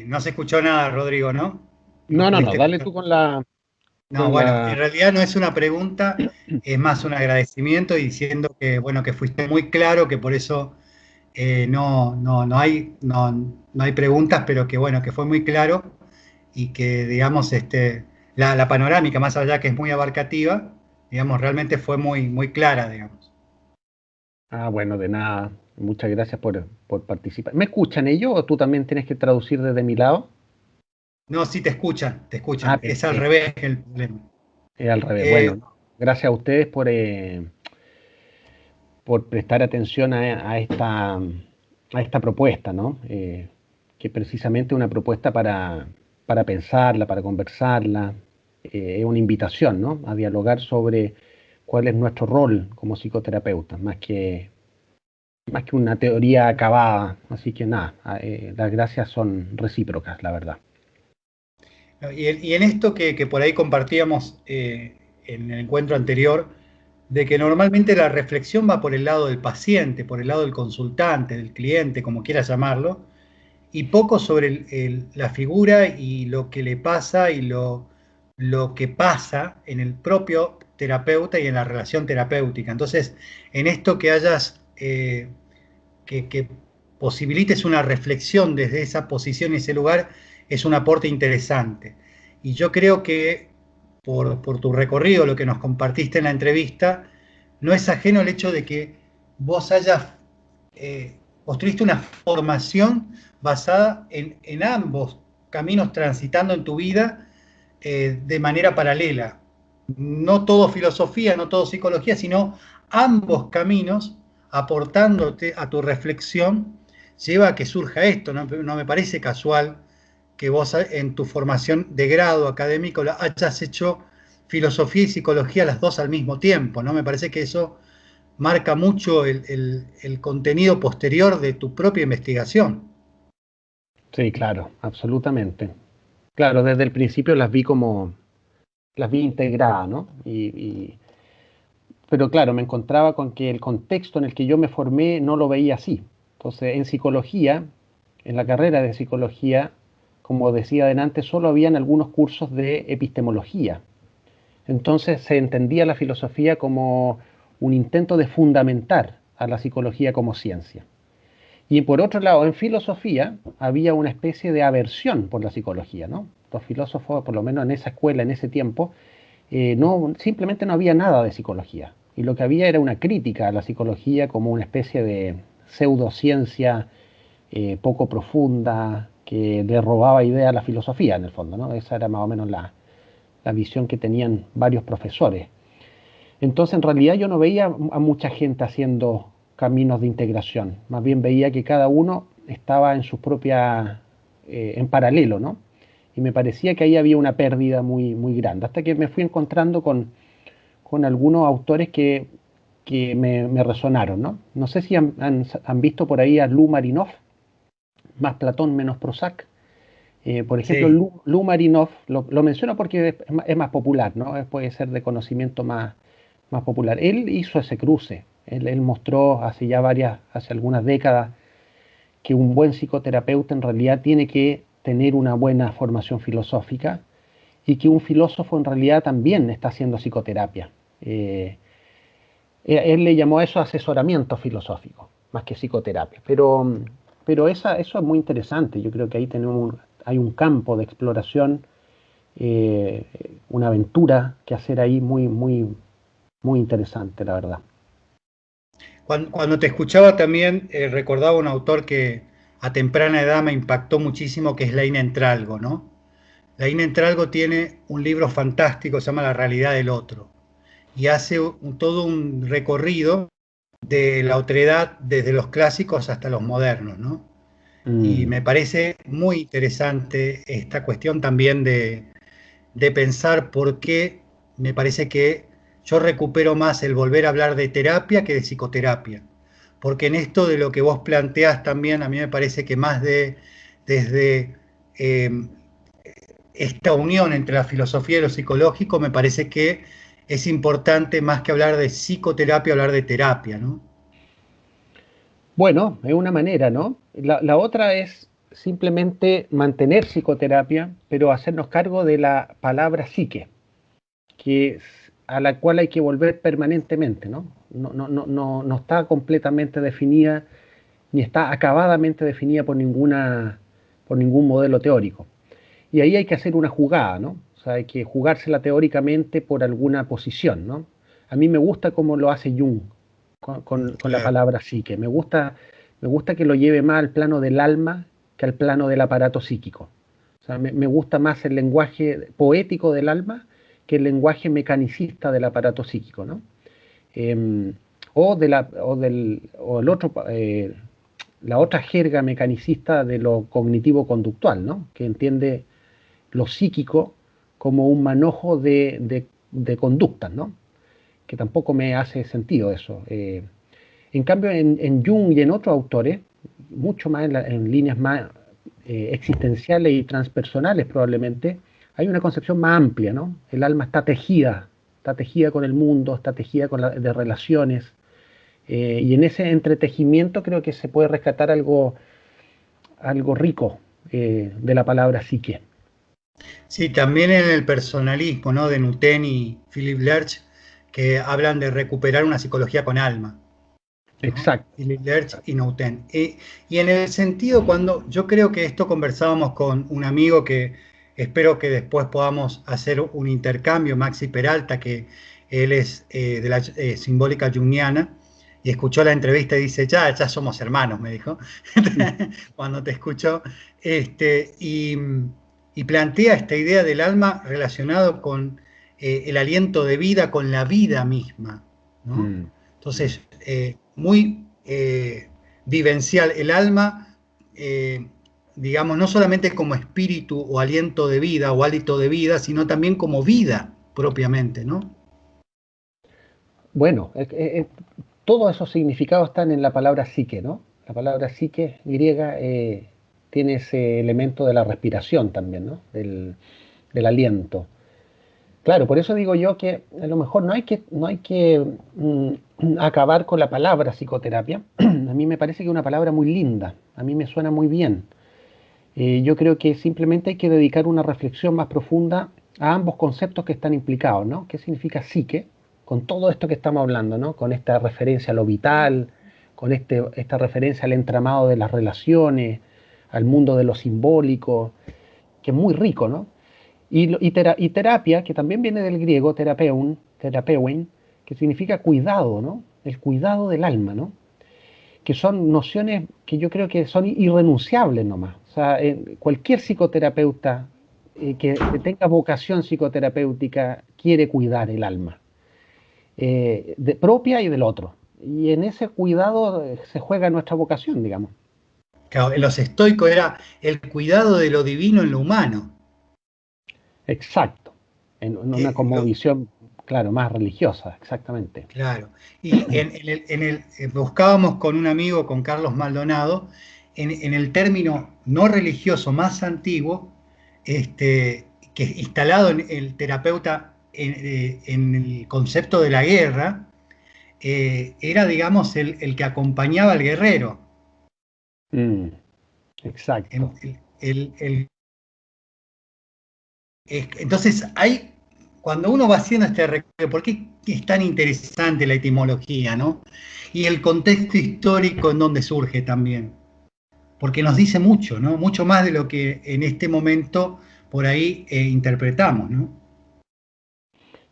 No se escuchó nada, Rodrigo, ¿no? No no, no, no, pudiste dale escuchar. tú con la, No, con bueno, la. en realidad no es una pregunta, es más un agradecimiento y diciendo que, bueno, que fuiste muy claro, que por eso no hay preguntas, pero que, bueno, que fue muy claro y que, digamos, la panorámica, más allá que es muy abarcativa, digamos, realmente fue muy, muy clara, digamos. Ah, bueno, de nada. Muchas gracias por participar. ¿Me escuchan ellos o tú también tienes que traducir desde mi lado? No, sí te escuchan, te Ah, escuchan. Es al perfecto. revés que el problema. Es al revés. Eh, Bueno, no. Gracias a ustedes por prestar atención a esta propuesta, ¿no? Que precisamente es una propuesta para pensarla, para conversarla. Es una invitación, ¿no? A dialogar sobre cuál es nuestro rol como psicoterapeutas, más que una teoría acabada. Así que nada, las gracias son recíprocas, la verdad. Y en esto que por ahí compartíamos en el encuentro anterior, de que normalmente la reflexión va por el lado del paciente, por el lado del consultante, del cliente, como quieras llamarlo, y poco sobre la figura y lo que le pasa y lo que pasa en el propio terapeuta y en la relación terapéutica. Entonces, en esto que hayas, que posibilites una reflexión desde esa posición y ese lugar, es un aporte interesante. Y yo creo que por tu recorrido, lo que nos compartiste en la entrevista, no es ajeno el hecho de que vos hayas construiste una formación basada en ambos caminos transitando en tu vida de manera paralela. No todo filosofía, no todo psicología, sino ambos caminos aportándote a tu reflexión lleva a que surja esto. No me parece casual que vos en tu formación de grado académico hayas hecho filosofía y psicología las dos al mismo tiempo, ¿no? Me parece que eso marca mucho el contenido posterior de tu propia investigación. Sí, claro, absolutamente. Claro, desde el principio las vi integradas, ¿no? Pero claro, me encontraba con que el contexto en el que yo me formé no lo veía así. Entonces, en psicología, en la carrera de psicología, como decía adelante, solo habían algunos cursos de epistemología. Entonces se entendía la filosofía como un intento de fundamentar a la psicología como ciencia. Y por otro lado, en filosofía había una especie de aversión por la psicología, ¿no? Los filósofos, por lo menos en esa escuela, en ese tiempo, simplemente no había nada de psicología. Y lo que había era una crítica a la psicología como una especie de pseudociencia poco profunda que le robaba ideas a la filosofía, en el fondo, ¿no? Esa era más o menos la visión que tenían varios profesores. Entonces, en realidad yo no veía a mucha gente haciendo caminos de integración, más bien veía que cada uno estaba en su propia, en paralelo, ¿no? Y me parecía que ahí había una pérdida muy, muy grande, hasta que me fui encontrando con algunos autores que me resonaron, ¿no? No sé si han visto por ahí a Lou Marinov, más Platón menos Prozac. Por ejemplo, Sí, Lou Marinov, lo menciono porque es más popular, ¿no? Puede ser de conocimiento más popular. Él hizo ese cruce. Él mostró hace algunas décadas, que un buen psicoterapeuta en realidad tiene que tener una buena formación filosófica y que un filósofo en realidad también está haciendo psicoterapia. Él le llamó a eso asesoramiento filosófico, más que psicoterapia. Pero eso es muy interesante. Yo creo que ahí hay un campo de exploración, eh, una aventura que hacer ahí muy, muy, muy interesante, la verdad. cuando te escuchaba también recordaba un autor que a temprana edad me impactó muchísimo, que es Laín Entralgo, ¿no? Laín Entralgo tiene un libro fantástico, se llama La realidad del otro, y hace todo un recorrido de la otredad desde los clásicos hasta los modernos, ¿no? Y Mm. me parece muy interesante esta cuestión también de pensar por qué me parece que yo recupero más el volver a hablar de terapia que de psicoterapia. Porque en esto de lo que vos planteás también, a mí me parece que más desde eh, esta unión entre la filosofía y lo psicológico, me parece que es importante más que hablar de psicoterapia, hablar de terapia, ¿no? Bueno, es una manera, ¿no? La otra es simplemente mantener psicoterapia, pero hacernos cargo de la palabra psique, a la cual hay que volver permanentemente, ¿no? No está completamente definida ni está acabadamente definida por ningún modelo teórico. Y ahí hay que hacer una jugada, ¿no? O sea, hay que jugársela teóricamente por alguna posición, ¿no? A mí me gusta cómo lo hace Jung con la Claro. palabra psique. Me gusta que lo lleve más al plano del alma que al plano del aparato psíquico. O sea, me gusta más el lenguaje poético del alma que el lenguaje mecanicista del aparato psíquico, ¿no? Eh, o el otro, la otra jerga mecanicista de lo cognitivo-conductual, ¿no? Que entiende lo psíquico como un manojo de conductas, ¿no? Que tampoco me hace sentido eso. En cambio, en Jung y en otros autores, mucho más en líneas más existenciales y transpersonales probablemente, hay una concepción más amplia, ¿no? El alma está tejida con el mundo, está tejida de relaciones, y en ese entretejimiento creo que se puede rescatar algo rico de la palabra psique. Sí, también en el personalismo, ¿no? De Nutten y Philip Lerch, que hablan de recuperar una psicología con alma, ¿no? Exacto, Philip Lerch exacto. y Nutten. Y en el sentido, cuando yo creo que esto conversábamos con un amigo que espero que después podamos hacer un intercambio, Maxi Peralta, que él es de la simbólica junguiana, y escuchó la entrevista y dice, ya somos hermanos, me dijo, Mm, cuando te escuchó, y plantea esta idea del alma relacionado con el aliento de vida, con la vida misma, ¿no? mm, mm. Entonces, muy vivencial el alma, digamos, no solamente como espíritu o aliento de vida o hálito de vida, sino también como vida propiamente, ¿no? Bueno, todos esos significados están en la palabra psique, ¿no? La palabra psique griega tiene ese elemento de la respiración también, ¿no? Del aliento. Claro, por eso digo yo que a lo mejor no hay que acabar con la palabra psicoterapia. A mí me parece que es una palabra muy linda, a mí me suena muy bien. Yo creo que simplemente hay que dedicar una reflexión más profunda a ambos conceptos que están implicados, ¿no? ¿Qué significa psique? Con todo esto que estamos hablando, ¿no? Con esta referencia a lo vital, con esta referencia al entramado de las relaciones, al mundo de lo simbólico, que es muy rico, ¿no? Y terapia, que también viene del griego terapeuin, que significa cuidado, ¿no? El cuidado del alma, ¿no? Que son nociones que yo creo que son irrenunciables nomás. O sea, cualquier psicoterapeuta que tenga vocación psicoterapéutica quiere cuidar el alma, propia y del otro. Y en ese cuidado se juega nuestra vocación, digamos. Claro, en los estoicos era el cuidado de lo divino en lo humano. Exacto. En una Eh, lo- cosmovisión, claro, más religiosa, exactamente. Claro. Y buscábamos con un amigo, con Carlos Maldonado, en el término no religioso más antiguo, que instalado en el terapeuta en el concepto de la guerra, era, digamos, el que acompañaba al guerrero. Mm, exacto. Entonces, cuando uno va haciendo este recorrido, ¿por qué es tan interesante la etimología, ¿no? Y el contexto histórico en donde surge también, porque nos dice mucho, ¿no? Mucho más de lo que en este momento por ahí interpretamos, ¿no?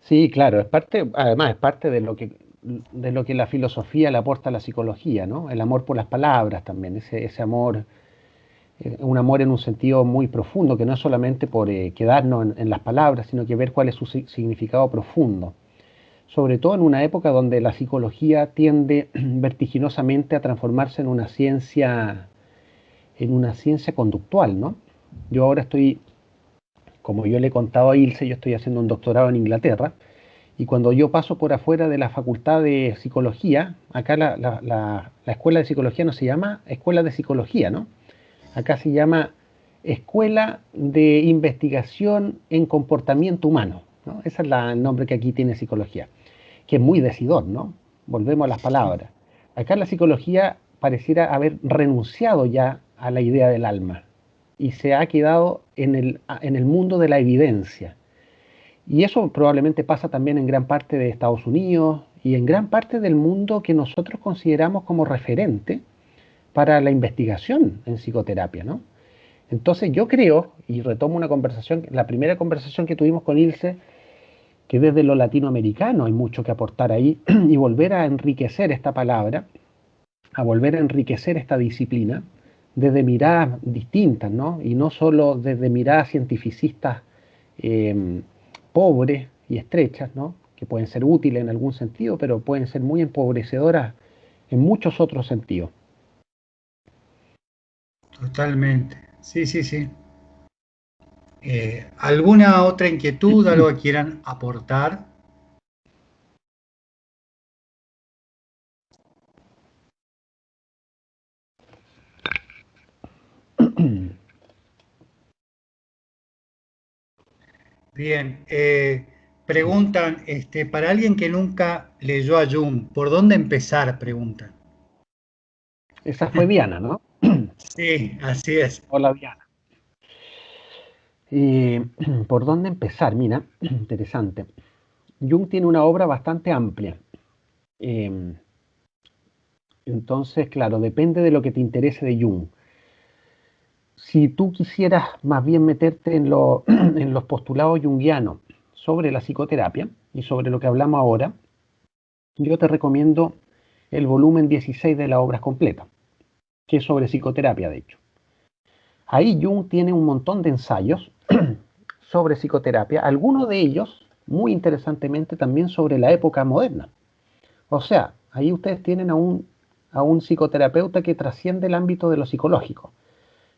Sí, claro, además es parte de lo que la filosofía le aporta a la psicología, ¿no? El amor por las palabras también, ese amor, un amor en un sentido muy profundo, que no es solamente por quedarnos en las palabras, sino que ver cuál es su significado profundo. Sobre todo en una época donde la psicología tiende vertiginosamente a transformarse en una ciencia conductual, ¿no? Yo ahora estoy, como yo le he contado a Ilse, yo estoy haciendo un doctorado en Inglaterra. Y cuando yo paso por afuera de la facultad de psicología, acá la escuela de psicología no se llama escuela de psicología, ¿no? Acá se llama Escuela de Investigación en Comportamiento Humano, ¿no? Ese es el nombre que aquí tiene psicología, que es muy decidor, ¿no? Volvemos a las palabras. Acá la psicología pareciera haber renunciado ya a la idea del alma y se ha quedado en el mundo de la evidencia. Y eso probablemente pasa también en gran parte de Estados Unidos y en gran parte del mundo que nosotros consideramos como referente para la investigación en psicoterapia, ¿no? Entonces yo creo, y retomo la primera conversación que tuvimos con Ilse, que desde lo latinoamericano hay mucho que aportar ahí y volver a enriquecer esta palabra, a volver a enriquecer esta disciplina desde miradas distintas, ¿no? Y no solo desde miradas cientificistas eh, pobres y estrechas, ¿no? Que pueden ser útiles en algún sentido, pero pueden ser muy empobrecedoras en muchos otros sentidos. Totalmente. Sí, sí, sí. ¿Alguna otra inquietud, algo que quieran aportar? Bien, preguntan, para alguien que nunca leyó a Jung, ¿por dónde empezar? Preguntan. Esa fue Diana, ¿no? Sí, así es. Hola, Diana. Eh, ¿Por dónde empezar? Mira, interesante. Jung tiene una obra bastante amplia. Eh, entonces, claro, depende de lo que te interese de Jung. Si tú quisieras más bien meterte en los postulados junguianos sobre la psicoterapia y sobre lo que hablamos ahora, yo te recomiendo el volumen 16 de la obra completa, que es sobre psicoterapia, de hecho. Ahí Jung tiene un montón de ensayos sobre psicoterapia, algunos de ellos, muy interesantemente, también sobre la época moderna. O sea, ahí ustedes tienen a un psicoterapeuta que trasciende el ámbito de lo psicológico.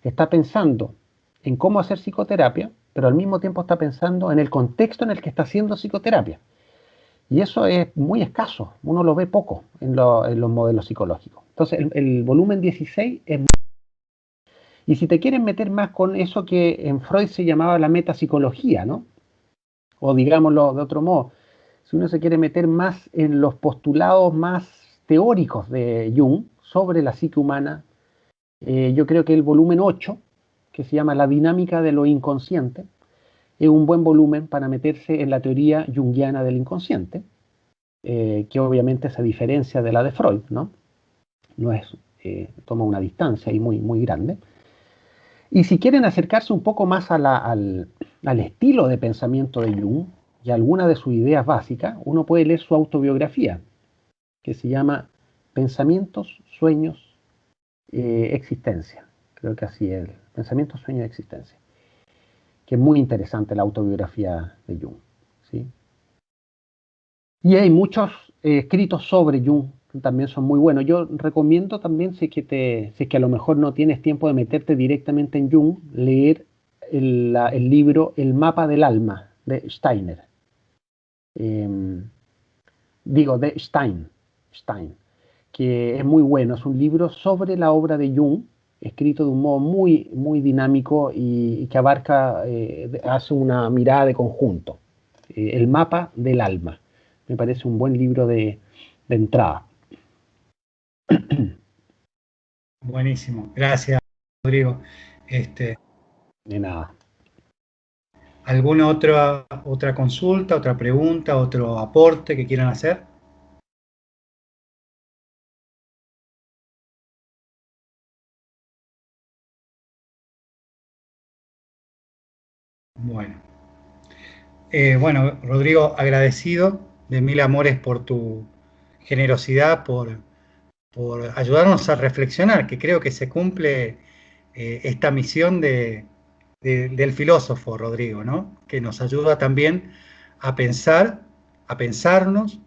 Está pensando en cómo hacer psicoterapia, pero al mismo tiempo está pensando en el contexto en el que está haciendo psicoterapia. Y eso es muy escaso, uno lo ve poco en los modelos psicológicos. Entonces, el volumen 16 es... Y si te quieren meter más con eso que en Freud se llamaba la metapsicología, ¿no? O digámoslo de otro modo, si uno se quiere meter más en los postulados más teóricos de Jung sobre la psique humana, yo creo que el volumen 8, que se llama La dinámica de lo inconsciente, es un buen volumen para meterse en la teoría junguiana del inconsciente, que obviamente se diferencia de la de Freud, ¿no? No es, toma una distancia ahí muy grande. Y si quieren acercarse un poco más al estilo de pensamiento de Jung y a alguna de sus ideas básicas, uno puede leer su autobiografía, que se llama Pensamientos, Sueños, Existencia. Creo que así es, Pensamientos, Sueños, Existencia. Que es muy interesante la autobiografía de Jung, ¿sí? Y hay muchos escritos sobre Jung, que también son muy buenos. Yo recomiendo también, si es que a lo mejor no tienes tiempo de meterte directamente en Jung, leer el libro El mapa del alma de Steiner. Eh, de Stein, que es muy bueno. Es un libro sobre la obra de Jung, escrito de un modo muy dinámico y que abarca, hace una mirada de conjunto. El mapa del alma. Me parece un buen libro de entrada. Buenísimo. Gracias, Rodrigo. De nada. ¿Alguna otra consulta, otra pregunta, otro aporte que quieran hacer? Bueno. Bueno, Rodrigo, agradecido de mil amores por tu generosidad, por ayudarnos a reflexionar, que creo que se cumple esta misión del filósofo, Rodrigo, ¿no? Que nos ayuda también a pensar, a pensarnos,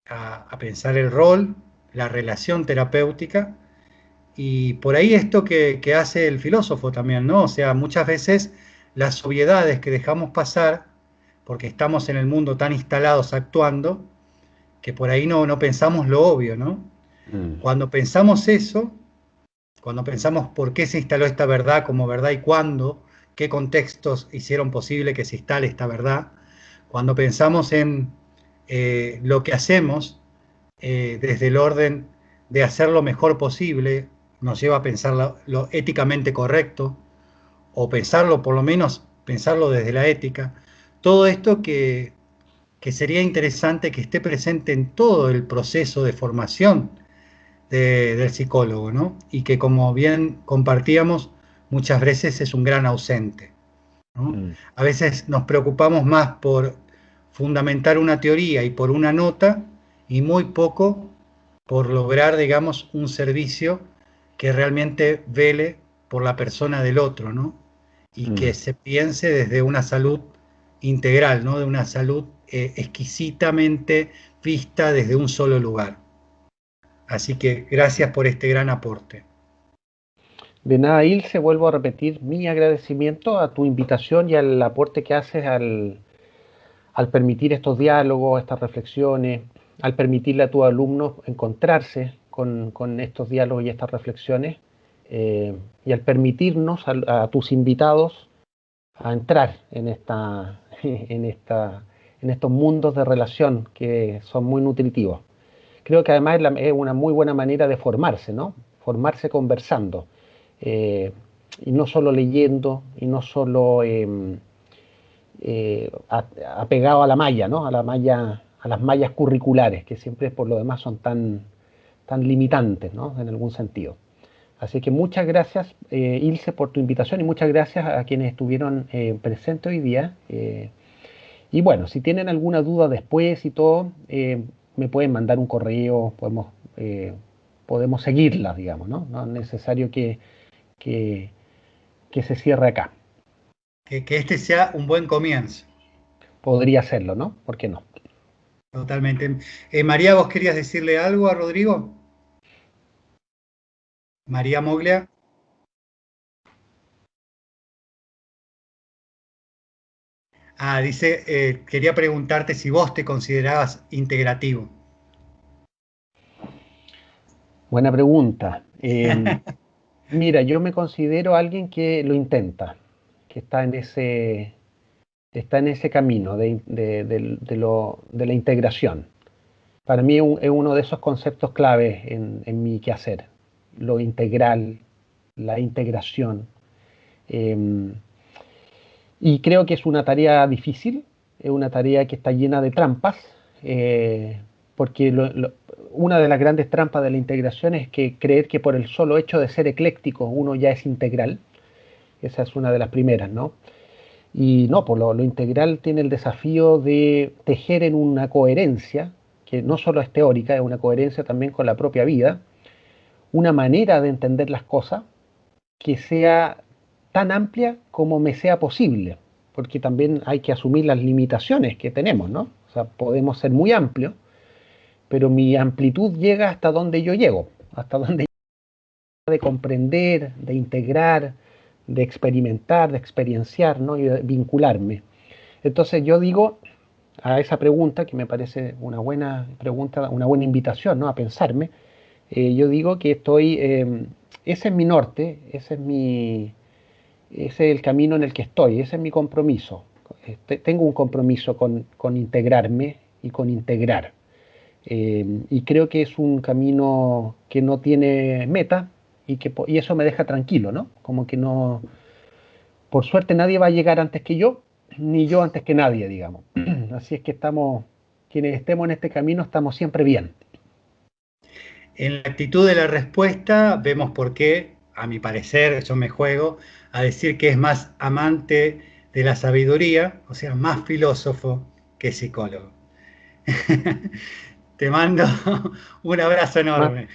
a pensar el rol, la relación terapéutica, y por ahí esto que hace el filósofo también, ¿no? O sea, muchas veces las obviedades que dejamos pasar, porque estamos en el mundo tan instalados actuando, que por ahí no pensamos lo obvio, ¿no? Mm, Cuando pensamos eso, cuando pensamos por qué se instaló esta verdad como verdad y cuándo, qué contextos hicieron posible que se instale esta verdad, cuando pensamos en lo que hacemos desde el orden de hacer lo mejor posible, nos lleva a pensar lo éticamente correcto, o pensarlo, por lo menos pensarlo desde la ética, todo esto que sería interesante que esté presente en todo el proceso de formación del psicólogo, ¿no? Y que como bien compartíamos, muchas veces es un gran ausente, ¿no? mm. A veces nos preocupamos más por fundamentar una teoría y por una nota y muy poco por lograr, digamos, un servicio que realmente vele por la persona del otro, ¿no? Y que Mm. se piense desde una salud integral, ¿no? De una salud exquisitamente vista desde un solo lugar. Así que gracias por este gran aporte. De nada, Ilse, vuelvo a repetir mi agradecimiento a tu invitación y al aporte que haces al permitir estos diálogos, estas reflexiones, al permitirle a tus alumnos encontrarse con estos diálogos y estas reflexiones, y al permitirnos a tus invitados a entrar en estos mundos de relación que son muy nutritivos. Creo que además es una muy buena manera de formarse, ¿no? Formarse conversando. eh, y no solo leyendo, y no solo apegado a la malla, ¿no? A las mallas curriculares, que siempre por lo demás son tan limitantes, ¿no? En algún sentido. Así que muchas gracias, Ilse, por tu invitación y muchas gracias a quienes estuvieron presentes hoy día. Y bueno, si tienen alguna duda después y todo, me pueden mandar un correo, podemos seguirla, digamos, ¿no? No es necesario que, que se cierre acá. Que este sea un buen comienzo. Podría hacerlo, ¿no? ¿Por qué no? Totalmente. María, ¿vos querías decirle algo a Rodrigo? María Moglia. Dice, quería preguntarte si vos te considerabas integrativo. Buena pregunta. Mira, yo me considero alguien que lo intenta, que está en ese camino de la integración. Para mí es uno de esos conceptos claves en mi quehacer, lo integral, la integración. Eh, y creo que es una tarea difícil, es una tarea que está llena de trampas, porque una de las grandes trampas de la integración es que creer que por el solo hecho de ser ecléctico uno ya es integral. Esa es una de las primeras, ¿no? Y no, pues lo integral tiene el desafío de tejer en una coherencia, que no solo es teórica, es una coherencia también con la propia vida, una manera de entender las cosas que sea tan amplia como me sea posible, porque también hay que asumir las limitaciones que tenemos, ¿no? O sea, podemos ser muy amplios, pero mi amplitud llega hasta donde yo llego, hasta donde de comprender, de integrar, de experimentar, de experienciar, ¿no? Y de vincularme. Entonces yo digo a esa pregunta, que me parece una buena pregunta, una buena invitación, ¿no? A pensarme, yo digo que ese es mi norte, ese es el camino en el que estoy, ese es mi compromiso. Tengo un compromiso con integrarme y con integrar. Y creo que es un camino que no tiene meta y eso me deja tranquilo, ¿no? Como que no, por suerte nadie va a llegar antes que yo, ni yo antes que nadie, digamos. Así es que quienes estemos en este camino, estamos siempre bien. En la actitud de la respuesta vemos por qué, a mi parecer, yo me juego a decir que es más amante de la sabiduría, o sea, más filósofo que psicólogo. Te mando un abrazo Ma- enorme.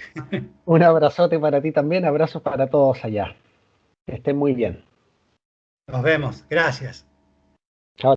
Un abrazote para ti también, abrazos para todos allá. Que estén muy bien. Nos vemos. Gracias.